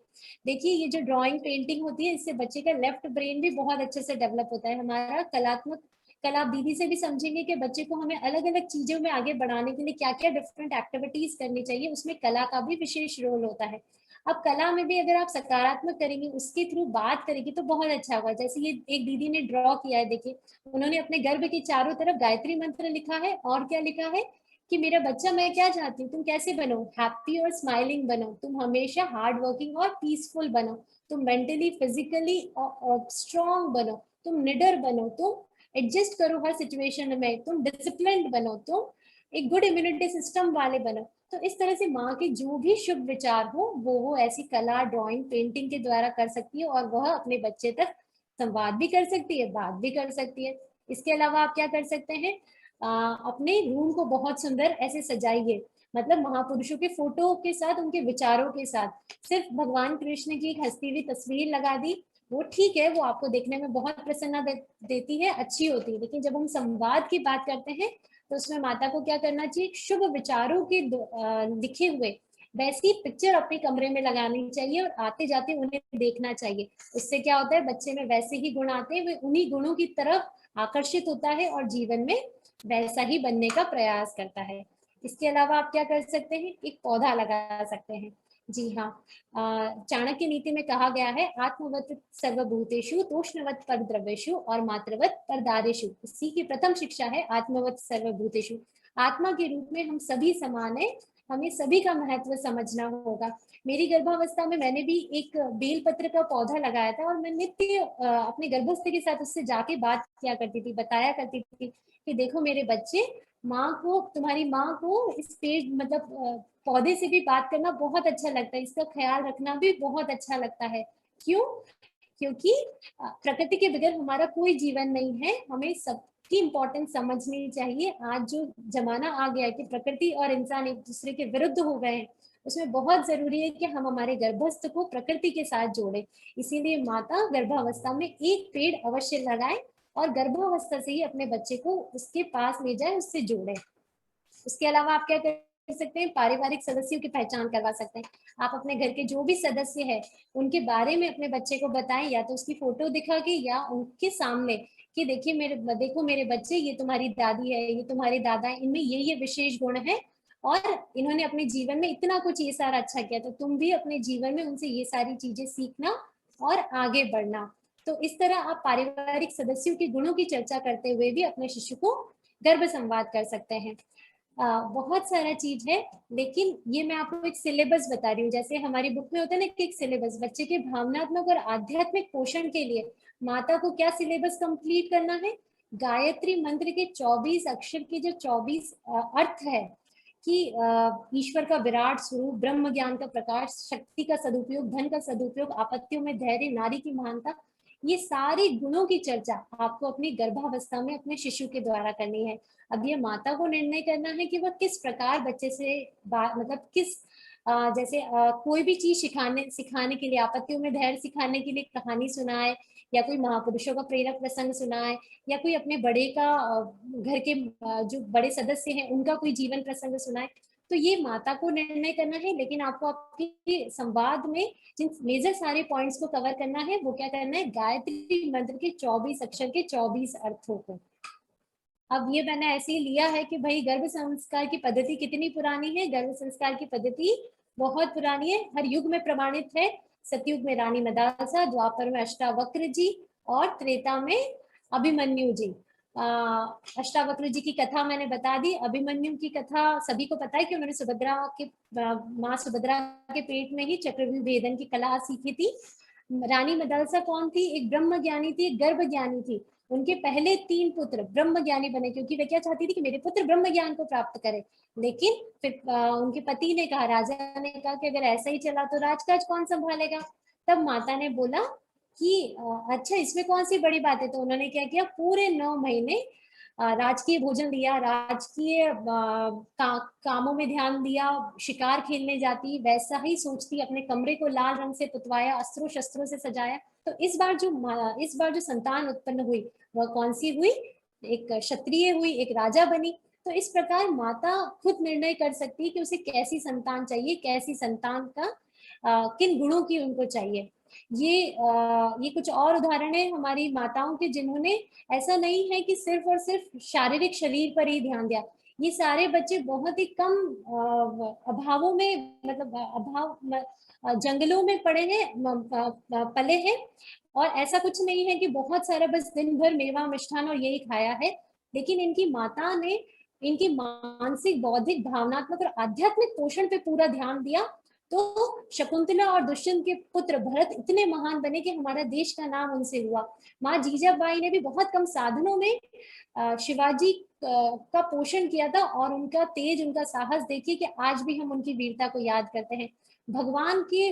देखिए ये जो ड्राइंग पेंटिंग होती है, इससे बच्चे का लेफ्ट ब्रेन भी बहुत अच्छे से डेवलप होता है। हमारा कलात्मक कला, आप दीदी से भी समझेंगे कि बच्चे को हमें अलग अलग चीजों में आगे बढ़ाने के लिए क्या क्या डिफरेंट एक्टिविटीज करनी चाहिए, उसमें कला का भी विशेष रोल होता है। अब कला में भी अगर आप सकारात्मक करेंगे, उसके थ्रू बात करेंगे तो बहुत अच्छा होगा। जैसे ये एक दीदी ने ड्रॉ किया है, देखिए उन्होंने अपने गर्भ के चारों तरफ गायत्री मंत्र लिखा है, और क्या लिखा है कि मेरा बच्चा, मैं क्या चाहती हूँ, तुम कैसे बनो, हैप्पी और स्माइलिंग बनो, तुम हमेशा हार्ड वर्किंग और पीसफुल बनो, तुम मेंटली फिजिकली स्ट्रॉन्ग बनो, तुम निडर बनो, तुम एडजस्ट करो हर सिचुएशन में, तुम डिसिप्लिन्ड बनो, तुम एक गुड इम्यूनिटी सिस्टम वाले बनो। तो इस तरह से माँ के जो भी शुभ विचार हो वो ऐसी कला, ड्राइंग, पेंटिंग के द्वारा कर सकती है, और वह अपने बच्चे तक संवाद भी कर सकती है, बात भी कर सकती है। इसके अलावा आप क्या कर सकते हैं, अपने रूम को बहुत सुंदर ऐसे सजाइए, मतलब महापुरुषों के फोटो के साथ, उनके विचारों के साथ। सिर्फ भगवान कृष्ण की एक हंसती हुई तस्वीर लगा दी, वो ठीक है, वो आपको देखने में बहुत प्रसन्नता देती है, अच्छी होती है, लेकिन जब हम संवाद की बात करते हैं तो उसमें माता को क्या करना चाहिए, शुभ विचारों के लिखे हुए वैसी पिक्चर अपने कमरे में लगानी चाहिए, और आते जाते उन्हें देखना चाहिए। उससे क्या होता है, बच्चे में वैसे ही गुण आते हैं, वे उन्हीं गुणों की तरफ आकर्षित होता है और जीवन में वैसा ही बनने का प्रयास करता है। इसके अलावा आप क्या कर सकते हैं, एक पौधा लगा सकते हैं। जी हाँ, चाणक्य नीति में कहा गया है, आत्मवत सर्वभूतेषु तोष्णवत पर द्रव्येषु और मातृवत पर दारेषु। इसी की प्रथम शिक्षा है आत्मवत सर्वभूतेषु। आत्मा के रूप में हम सभी समान है, हमें सभी का महत्व समझना होगा। मेरी गर्भावस्था में मैंने भी एक बेलपत्र का पौधा लगाया था, और मैं नित्य अपने गर्भस्थ के साथ उससे जाके बात किया करती थी, बताया करती थी कि देखो मेरे बच्चे, माँ को, तुम्हारी माँ को इस पेड़, मतलब पौधे से भी बात करना बहुत अच्छा लगता है, इसका ख्याल रखना भी बहुत अच्छा लगता है। क्यों? क्योंकि प्रकृति के बगैर हमारा कोई जीवन नहीं है, हमें सबकी इम्पोर्टेंस समझनी चाहिए। आज जो जमाना आ गया है कि प्रकृति और इंसान एक दूसरे के विरुद्ध हो गए हैं, उसमें बहुत जरूरी है कि हम हमारे गर्भस्थ को प्रकृति के साथ जोड़े। इसीलिए माता गर्भावस्था में एक पेड़ अवश्य लगाए, और गर्भावस्था से ही अपने बच्चे को उसके पास ले जाए, उससे जोड़े। उसके अलावा आप क्या कर सकते हैं, पारिवारिक सदस्यों की पहचान करवा सकते हैं। आप अपने घर के जो भी सदस्य है उनके बारे में अपने बच्चे को बताएं, या तो उसकी फोटो दिखा के या उनके सामने कि देखिए देखो मेरे बच्चे, ये तुम्हारी दादी है, ये तुम्हारे दादा है, इनमें ये विशेष गुण है, और इन्होंने अपने जीवन में इतना कुछ ये सारा अच्छा किया, तो तुम भी अपने जीवन में उनसे ये सारी चीजें सीखना और आगे बढ़ना। तो इस तरह आप पारिवारिक सदस्यों के गुणों की चर्चा करते हुए भी अपने शिशु को गर्भ संवाद कर सकते हैं। बहुत सारा चीज है, लेकिन ये मैं आपको एक सिलेबस बता रही हूँ। जैसे हमारी बुक में होता है ना कि एक सिलेबस, बच्चे के भावनात्मक और आध्यात्मिक पोषण के लिए माता को क्या सिलेबस कंप्लीट करना है, गायत्री मंत्र के 24 अक्षर के जो 24 अर्थ है कि ईश्वर का विराट स्वरूप, ब्रह्म ज्ञान का प्रकाश, शक्ति का सदुपयोग, धन का सदुपयोग, आपत्तियों में धैर्य, नारी की महानता, ये सारे गुणों की चर्चा आपको अपनी गर्भावस्था में अपने शिशु के द्वारा करनी है। अब ये माता को निर्णय करना है कि वह किस प्रकार बच्चे से मतलब किस जैसे कोई भी चीज सिखाने के लिए, आपत्तियों में धैर्य सिखाने के लिए कहानी सुनाए, या कोई महापुरुषों का प्रेरक प्रसंग सुनाए, या कोई अपने बड़े का घर के जो बड़े सदस्य हैं उनका कोई जीवन प्रसंग सुनाए, तो ये माता को निर्णय करना है। लेकिन आपको आपके संवाद में जिन मेजर सारे पॉइंट्स को कवर करना है, वो क्या करना है, गायत्री मंत्र के 24 अक्षर के 24 अर्थों को। अब ये मैंने ऐसे ही लिया है कि भाई गर्भ संस्कार की पद्धति कितनी पुरानी है, गर्भ संस्कार की पद्धति बहुत पुरानी है, हर युग में प्रमाणित है। सतयुग में रानी मदालसा, द्वापर में अष्टावक्र जी, और त्रेता में अभिमन्यु जी। अष्टावक्र जी की कथा मैंने बता दी। अभिमन्यु की कथा सभी को पता है कि उन्होंने सुभद्रा के माँ सुभद्रा के पेट में ही चक्रव्यूह भेदन की कला सीखी थी। रानी मदालसा कौन थी, एक ब्रह्म ज्ञानी थी, गर्भ ज्ञानी थी। उनके पहले 3 पुत्र ब्रह्म ज्ञानी बने, क्योंकि वे क्या चाहती थी कि मेरे पुत्र ब्रह्म ज्ञान को प्राप्त करें। लेकिन फिर उनके पति ने कहा, राजा ने कहा कि अगर ऐसा ही चला तो राजकाज कौन संभालेगा। तब माता ने बोला कि अच्छा इसमें कौन सी बड़ी बात है। तो उन्होंने क्या किया, पूरे 9 महीने राजकीय भोजन दिया, राजकीय कामों में ध्यान दिया, शिकार खेलने जाती, वैसा ही सोचती, अपने कमरे को लाल रंग से पुतवाया, अस्त्रों शस्त्रों से सजाया। तो इस बार जो संतान उत्पन्न हुई वह कौन सी हुई, एक क्षत्रिय हुई, एक राजा बनी। तो इस प्रकार माता खुद निर्णय कर सकती है कि उसे कैसी संतान चाहिए, कैसी संतान का किन गुणों की उनको चाहिए। ये कुछ और उदाहरण है हमारी माताओं के, जिन्होंने ऐसा नहीं है कि सिर्फ और सिर्फ शारीरिक शरीर पर ही ध्यान दिया। ये सारे बच्चे बहुत ही कम अभावों में, मतलब जंगलों में पड़े हैं, पले हैं, और ऐसा कुछ नहीं है कि बहुत सारा बस दिन भर मेवा मिष्ठान और यही खाया है। लेकिन इनकी माता ने इनकी मानसिक, बौद्धिक, भावनात्मक और आध्यात्मिक पोषण पे पूरा ध्यान दिया। तो शकुंतला और दुष्यंत के पुत्र भरत इतने महान बने कि हमारा देश का नाम उनसे हुआ। माँ जीजाबाई ने भी बहुत कम साधनों में शिवाजी का पोषण किया था, और उनका तेज, उनका साहस देखिए कि आज भी हम उनकी वीरता को याद करते हैं। भगवान के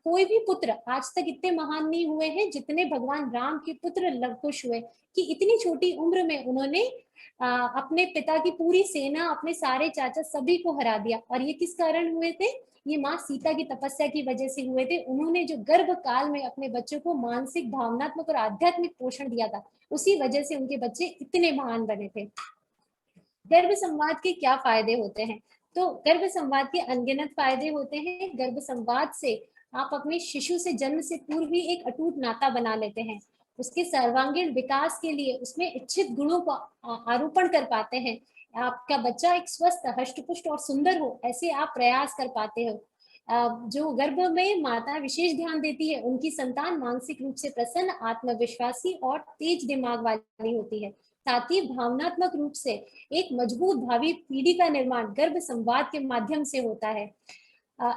कोई भी पुत्र आज तक इतने महान नहीं हुए हैं जितने भगवान राम के पुत्र लव कुश हुए, कि इतनी छोटी उम्र में उन्होंने अपने पिता की पूरी सेना, अपने सारे चाचा सभी को हरा दिया। और ये किस कारण हुए थे? ये माँ सीता की तपस्या की वजह से हुए थे। उन्होंने जो गर्भ काल में अपने बच्चों को मानसिक, भावनात्मक और आध्यात्मिक पोषण दिया था, उसी वजह से उनके बच्चे इतने महान बने थे। गर्भ संवाद के क्या फायदे होते हैं? तो गर्भ संवाद के अनगिनत फायदे होते हैं। गर्भ संवाद से आप अपने शिशु से जन्म से पूर्व ही एक अटूट नाता बना लेते हैं। उसके सर्वांगीण विकास के लिए उसमें इच्छित गुणों को आरोपण कर पाते हैं। आपका बच्चा एक स्वस्थ, हष्टपुष्ट और सुंदर हो, ऐसे आप प्रयास कर पाते हो। जो गर्भ में माता विशेष ध्यान देती है, उनकी संतान मानसिक रूप से प्रसन्न, आत्मविश्वासी और तेज दिमाग वाली होती है। साथ ही भावनात्मक रूप से एक मजबूत भावी पीढ़ी का निर्माण गर्भ संवाद के माध्यम से होता है।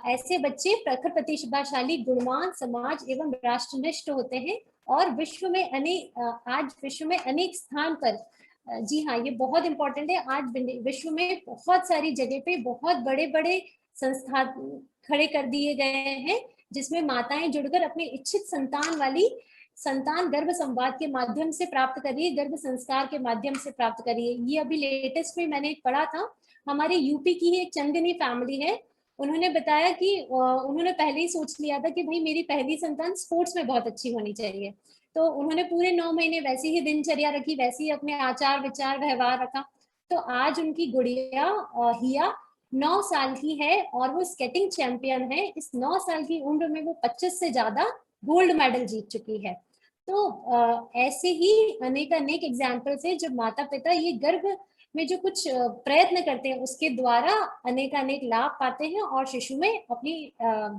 ऐसे बच्चे प्रखर, प्रतिभाशाली, गुणवान, समाज एवं राष्ट्रनिष्ठ होते हैं, और विश्व में आज विश्व में अनेक स्थान पर, जी हाँ, ये बहुत इंपॉर्टेंट है। आज विश्व में बहुत सारी जगह पे बहुत बड़े बड़े संस्था खड़े कर दिए गए हैं, जिसमें माताएं जुड़कर अपनी इच्छित संतान गर्भ संवाद के माध्यम से प्राप्त कर रही है, गर्भ संस्कार के माध्यम से प्राप्त कर रही है। ये अभी लेटेस्ट में मैंने पढ़ा था, हमारे यूपी की ही एक चंदनी फैमिली है। उन्होंने बताया कि उन्होंने पहले ही सोच लिया था कि भाई मेरी पहली संतान स्पोर्ट्स में बहुत अच्छी होनी चाहिए। तो उन्होंने पूरे 9 महीने वैसी ही दिनचर्या रखी, वैसे ही अपने आचार विचार व्यवहार रखा। तो आज उनकी गुड़िया हिया 9 साल की है, और वो स्केटिंग चैंपियन है। इस 9 साल की उम्र में वो 25 से ज्यादा गोल्ड मेडल जीत चुकी है। तो ऐसे ही अनेक अनेक एग्जाम्पल्स है, जब माता पिता ये गर्भ में जो कुछ प्रयत्न करते हैं, उसके द्वारा अनेक अनेक लाभ पाते हैं, और शिशु में अपनी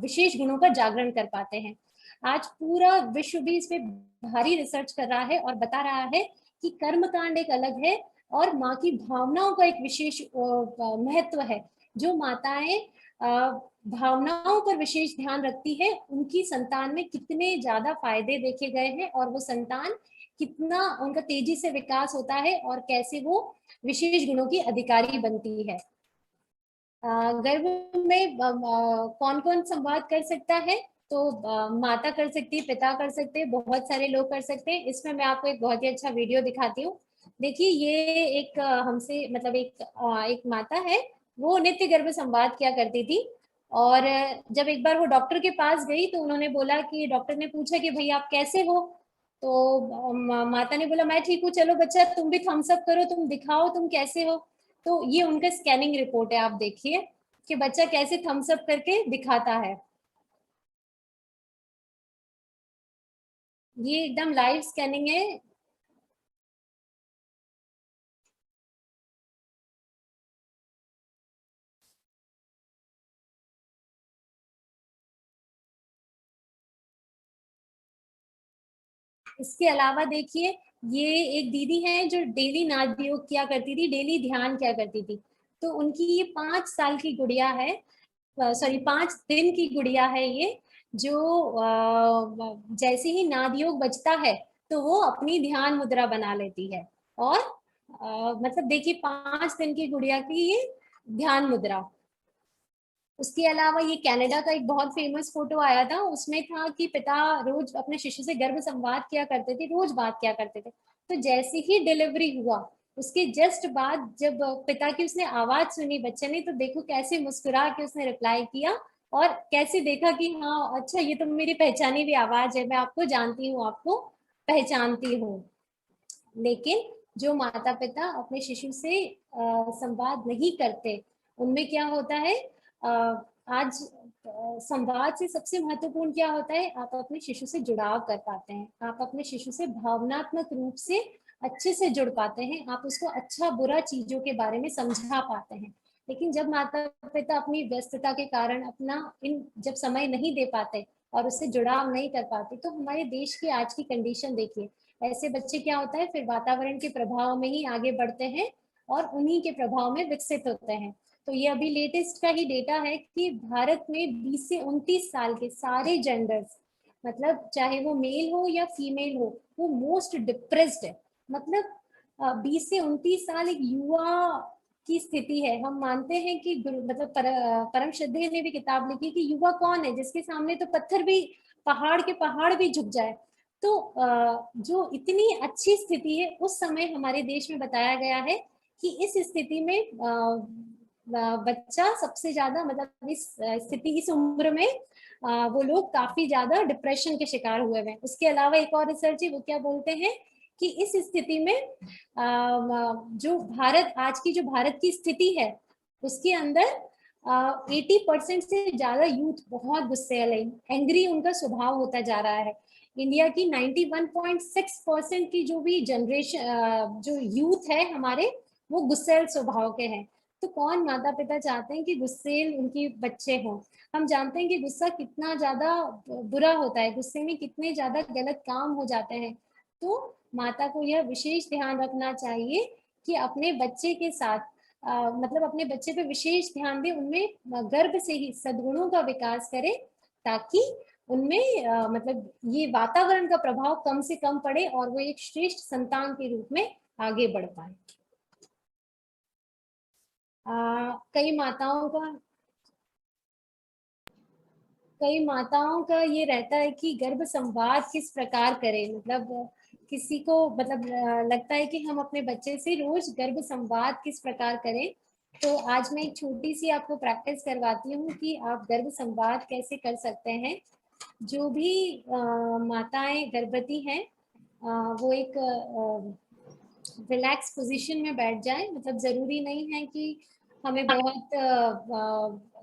विशेष गुणों का जागरण कर पाते हैं। आज पूरा विश्व भी इस पे भारी रिसर्च कर रहा है और बता रहा है कि कर्मकांड एक अलग है, और माँ की भावनाओं का एक विशेष महत्व है। जो माताएं भावनाओं पर विशेष ध्यान रखती है, उनकी संतान में कितने ज्यादा फायदे देखे गए हैं, और वो संतान कितना उनका तेजी से विकास होता है, और कैसे वो विशेष गुणों की अधिकारी बनती है। गर्भ में कौन कौन संवाद कर सकता है? तो माता कर सकती है, पिता कर सकते हैं, बहुत सारे लोग कर सकते हैं। इसमें मैं आपको एक बहुत ही अच्छा वीडियो दिखाती हूँ। देखिए, ये एक हमसे, मतलब एक माता है, वो नित्य गर्भ संवाद किया करती थी। और जब एक बार वो डॉक्टर के पास गई, तो उन्होंने बोला कि, डॉक्टर ने पूछा कि भाई आप कैसे हो? तो माता ने बोला मैं ठीक हूँ, चलो बच्चा तुम भी थम्स अप करो, तुम दिखाओ तुम कैसे हो। तो ये उनका स्कैनिंग रिपोर्ट है, आप देखिए कि बच्चा कैसे थम्स अप करके दिखाता है। ये एकदम लाइव स्कैनिंग है। इसके अलावा देखिए, ये एक दीदी है जो डेली नाद योग किया करती थी, डेली ध्यान किया करती थी। तो उनकी ये 5 साल की गुड़िया है, सॉरी 5 दिन की गुड़िया है ये, जो जैसे ही नाद योग बजता है, तो वो अपनी ध्यान मुद्रा बना लेती है। और मतलब देखिए, 5 दिन की गुड़िया की ये ध्यान मुद्रा। उसके अलावा ये कनाडा का एक बहुत फेमस फोटो आया था, उसमें था कि पिता रोज अपने शिशु से गर्भ संवाद किया करते थे, रोज बात किया करते थे। तो जैसे ही डिलीवरी हुआ, उसके जस्ट बाद जब पिता की उसने आवाज सुनी बच्चे ने, तो देखो कैसे मुस्कुरा के उसने रिप्लाई किया, और कैसे देखा कि हाँ अच्छा, ये तो मेरी पहचानी हुई आवाज है, मैं आपको जानती हूँ, आपको पहचानती हूँ। लेकिन जो माता पिता अपने शिशु से संवाद नहीं करते, उनमें क्या होता है, आज संवाद से सबसे महत्वपूर्ण क्या होता है, आप अपने शिशु से जुड़ाव कर पाते हैं, आप अपने शिशु से भावनात्मक रूप से अच्छे से जुड़ पाते हैं, आप उसको अच्छा बुरा चीजों के बारे में समझा पाते हैं। लेकिन जब माता पिता अपनी व्यस्तता के कारण अपना इन जब समय नहीं दे पाते और उससे जुड़ाव नहीं कर पाते, तो हमारे देश की आज की कंडीशन देखिए, ऐसे बच्चे क्या होता है, फिर वातावरण के प्रभाव में ही आगे बढ़ते हैं और उन्हीं के प्रभाव में विकसित होते हैं। तो ये अभी लेटेस्ट का ही डेटा है कि भारत में 20 से 29 साल के सारे जेंडर्स, मतलब चाहे वो मेल हो या फीमेल हो, वो मोस्ट डिप्रेस्ड है। मतलब 20 से 29 साल एक युवा की स्थिति है। हम मानते हैं कि मतलब परम श्रद्धेय ने भी किताब लिखी कि युवा कौन है, जिसके सामने तो पत्थर भी, पहाड़ के पहाड़ भी झुक जाए। तो जो इतनी अच्छी स्थिति है उस समय हमारे देश में बताया गया है कि इस स्थिति में बच्चा सबसे ज्यादा, मतलब इस स्थिति, इस उम्र में वो लोग काफी ज्यादा डिप्रेशन के शिकार हुए हैं। उसके अलावा एक और रिसर्च है, वो क्या बोलते हैं कि इस स्थिति में जो भारत, आज की जो भारत की स्थिति है, उसके अंदर 80% से ज्यादा यूथ बहुत गुस्से वाले, एंग्री उनका स्वभाव होता जा रहा है। इंडिया की 91.6% की जो भी जनरेशन, जो यूथ है हमारे, वो गुस्सेल स्वभाव के हैं। तो कौन माता पिता चाहते हैं कि गुस्सेल उनके बच्चे हों। हम जानते हैं कि गुस्सा कितना ज्यादा बुरा होता है, गुस्से में कितने ज्यादा गलत काम हो जाते हैं। तो माता को यह विशेष ध्यान रखना चाहिए कि अपने बच्चे के साथ मतलब अपने बच्चे पे विशेष ध्यान दें, उनमें गर्भ से ही सद्गुणों का विकास करें, ताकि उनमें मतलब ये वातावरण का प्रभाव कम से कम पड़े और वो एक श्रेष्ठ संतान के रूप में आगे बढ़ पाए। कई माताओं का ये रहता है कि गर्भ संवाद किस प्रकार करें, मतलब किसी को मतलब लगता है कि हम अपने बच्चे से रोज गर्भ संवाद किस प्रकार करें। तो आज मैं एक छोटी सी आपको प्रैक्टिस करवाती हूँ कि आप गर्भ संवाद कैसे कर सकते हैं। जो भी माताएं गर्भवती हैं, वो एक रिलैक्स पोजीशन में बैठ जाए, मतलब जरूरी नहीं है कि हमें बहुत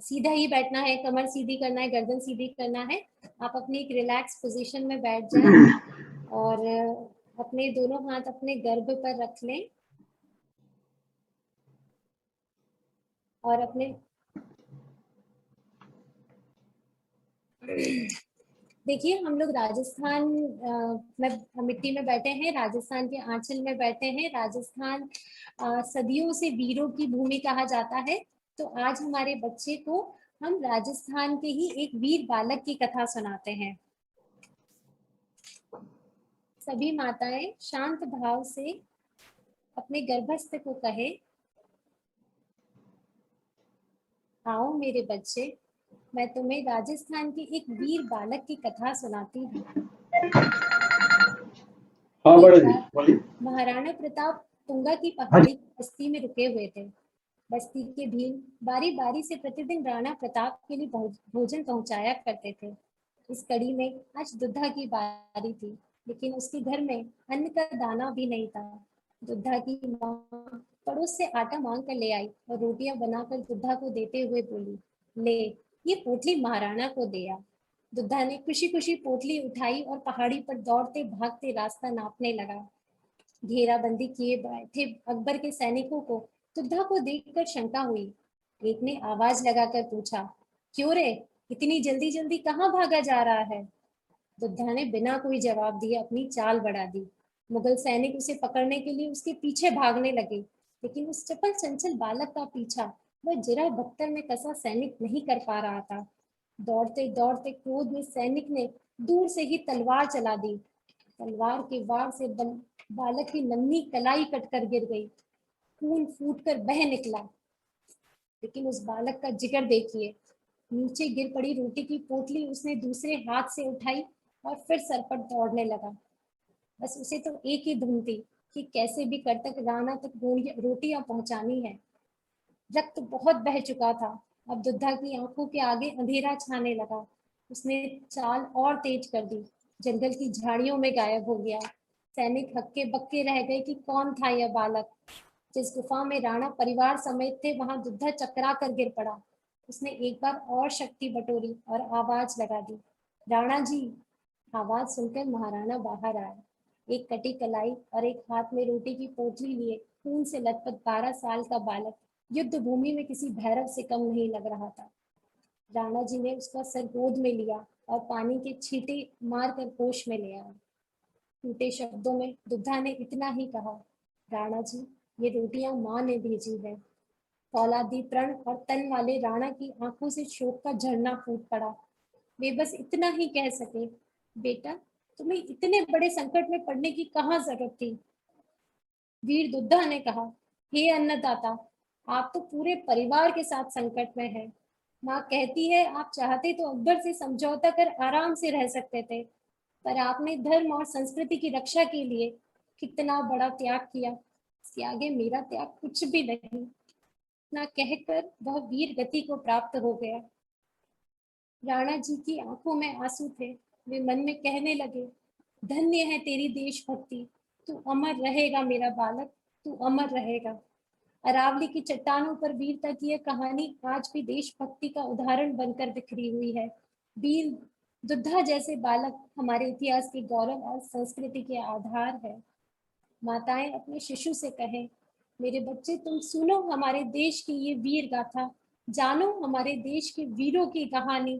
सीधा ही बैठना है, कमर सीधी करना है, गर्दन सीधी करना है। आप अपनी एक रिलैक्स पोजीशन में बैठ जाएं और अपने दोनों हाथ अपने गर्भ पर रख लें और अपने देखिए, हम लोग राजस्थान में मिट्टी में बैठे हैं, राजस्थान के आंचल में बैठे हैं। राजस्थान सदियों से वीरों की भूमि कहा जाता है। तो आज हमारे बच्चे को हम राजस्थान के ही एक वीर बालक की कथा सुनाते हैं। सभी माताएं शांत भाव से अपने गर्भस्थ को कहे, आओ मेरे बच्चे, मैं तुम्हें राजस्थान के एक वीर बालक की कथा सुनाती हूँ। एक बार महाराणा प्रताप तुंगा की पहाड़ी की बस्ती में रुके हुए थे। बस्ती के भील बारी बारी से प्रतिदिन राणा प्रताप के लिए भोजन पहुंचाया करते थे। इस कड़ी में आज दुद्धा की बारी थी, लेकिन उसके घर में अन्न का दाना भी नहीं था। दुद्धा की माँ पड़ोस से आटा मांग कर ले आई और रोटियां बनाकर दुद्धा को देते हुए बोली, ले, ये पोटली महाराणा को दे आ। दुद्धा ने खुशी खुशी पोटली उठाई और पहाड़ी पर दौड़ते भागते रास्ता नापने लगा। घेराबंदी किए बैठे अकबर के सैनिकों को दुद्धा को देखकर शंका हुई। एक ने आवाज लगाकर पूछा, क्यों रे, इतनी जल्दी जल्दी कहाँ भागा जा रहा है। दुद्धा ने बिना कोई जवाब दिए अपनी चाल बढ़ा दी। मुगल सैनिक उसे पकड़ने के लिए उसके पीछे भागने लगे, लेकिन उस चपल चंचल बालक का पीछा वह जरा बख्तर में कसा सैनिक नहीं कर पा रहा था। दौड़ते दौड़ते क्रोध में सैनिक ने दूर से ही तलवार चला दी। तलवार के वार से बालक की नन्ही कलाई कटकर गिर गई। खून फूटकर बह निकला। लेकिन उस बालक का जिगर देखिए, नीचे गिर पड़ी रोटी की पोटली उसने दूसरे हाथ से उठाई और फिर सर पर दौड़ने लगा। बस उसे तो एक ही धुन थी कि कैसे भी कर तक राणा तक रोटियां पहुंचानी है। रक्त बहुत बह चुका था। अब दुद्धा की आंखों के आगे अंधेरा छाने लगा। उसने चाल और तेज कर दी, जंगल की झाड़ियों में गायब हो गया। सैनिक हक्के बक्के रह गए कि कौन था यह बालक। जिस गुफा में राणा परिवार समेत थे वहां दुद्धा चकरा कर गिर पड़ा। उसने एक बार और शक्ति बटोरी और आवाज लगा दी, राणा जी। आवाज सुनकर महाराणा बाहर आया, एक कटी कलाई और एक हाथ में रोटी की पोटली लिए खून से लथपथ 12 साल का बालक युद्ध भूमि में किसी भैरव से कम नहीं लग रहा था। राणा जी ने उसका सर गोद में लिया और पानी के छींटे मारकर होश में ले आया। टूटे शब्दों में दुग्धा ने इतना ही कहा, राणा जी, ये रोटियां माँ ने भेजी है। फौलादी प्रण और तन वाले राणा की आंखों से शोक का झरना फूट पड़ा। वे बस इतना ही कह सके, बेटा, तुम्हें इतने बड़े संकट में पड़ने की कहाँ जरूरत थी। वीर दुद्धा ने कहा, हे अन्नदाता, आप तो पूरे परिवार के साथ संकट में हैं। माँ कहती है आप चाहते तो अकबर से समझौता कर आराम से रह सकते थे, पर आपने धर्म और संस्कृति की रक्षा के लिए कितना बड़ा त्याग किया। इसके आगे मेरा त्याग कुछ भी नहीं। ना कहकर वह वीर गति को प्राप्त हो गया। राणा जी की आंखों में आंसू थे। वे मन में कहने लगे, धन्य है तेरी देशभक्ति, तू अमर रहेगा मेरा बालक, तू अमर रहेगा। अरावली की चट्टानों पर वीरता की यह कहानी आज भी देशभक्ति का उदाहरण बनकर बिखरी हुई है। वीर दुद्धा जैसे बालक हमारे इतिहास के गौरव और संस्कृति के आधार है। माताएं अपने शिशु से कहें, मेरे बच्चे तुम सुनो हमारे देश की ये वीर गाथा, जानो हमारे देश के वीरों की कहानी।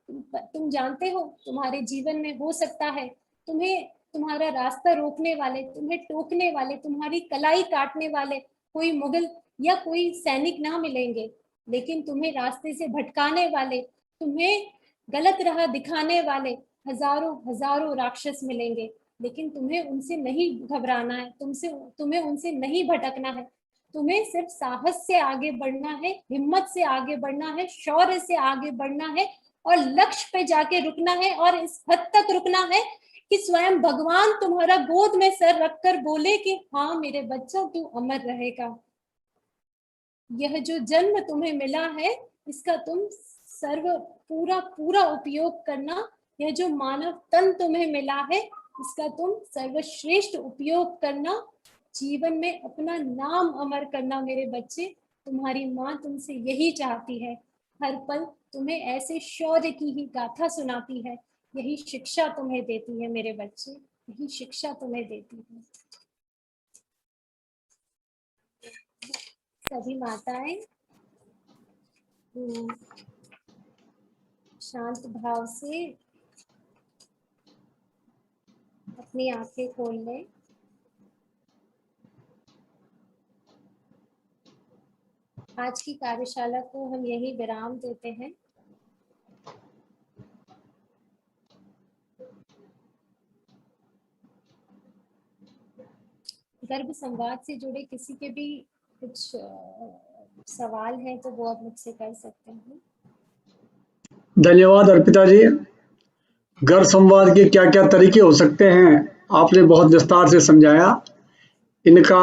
तुम जानते हो तुम्हारे जीवन में हो सकता है तुम्हें तुम्हारा रास्ता रोकने वाले, तुम्हें टोकने वाले, तुम्हारी कलाई काटने वाले कोई मुगल या कोई सैनिक ना मिलेंगे, लेकिन तुम्हें रास्ते से भटकाने वाले, तुम्हें गलत राह दिखाने वाले हजारों हजारों राक्षस मिलेंगे। लेकिन तुम्हें उनसे नहीं घबराना है, तुम्हें उनसे नहीं भटकना है। तुम्हें सिर्फ साहस से आगे बढ़ना है, हिम्मत से आगे बढ़ना है, शौर्य से आगे बढ़ना है और लक्ष्य पे जाके रुकना है। और इस हद तक रुकना है कि स्वयं भगवान तुम्हारा गोद में सर रखकर बोले कि हाँ मेरे बच्चा तू अमर रहेगा। यह जो जन्म तुम्हें मिला है इसका तुम सर्व पूरा पूरा उपयोग करना। यह जो मानव तन तुम्हें मिला है इसका तुम सर्वश्रेष्ठ उपयोग करना। जीवन में अपना नाम अमर करना मेरे बच्चे। तुम्हारी माँ तुमसे यही चाहती है, हर पल तुम्हें ऐसे शौर्य की ही गाथा सुनाती है। यही शिक्षा तुम्हें देती है मेरे बच्चे, यही शिक्षा तुम्हें देती है। सभी माताएं शांत भाव से अपनी आंखें खोल लें। आज की कार्यशाला को हम यही विराम देते हैं। गर्भ संवाद से जुड़े किसी के भी कुछ सवाल हैं तो वो आप मुझसे कर सकते हैं। धन्यवाद अर्पिता जी। गर्भ संवाद के क्या क्या तरीके हो सकते हैं आपने बहुत विस्तार से समझाया। इनका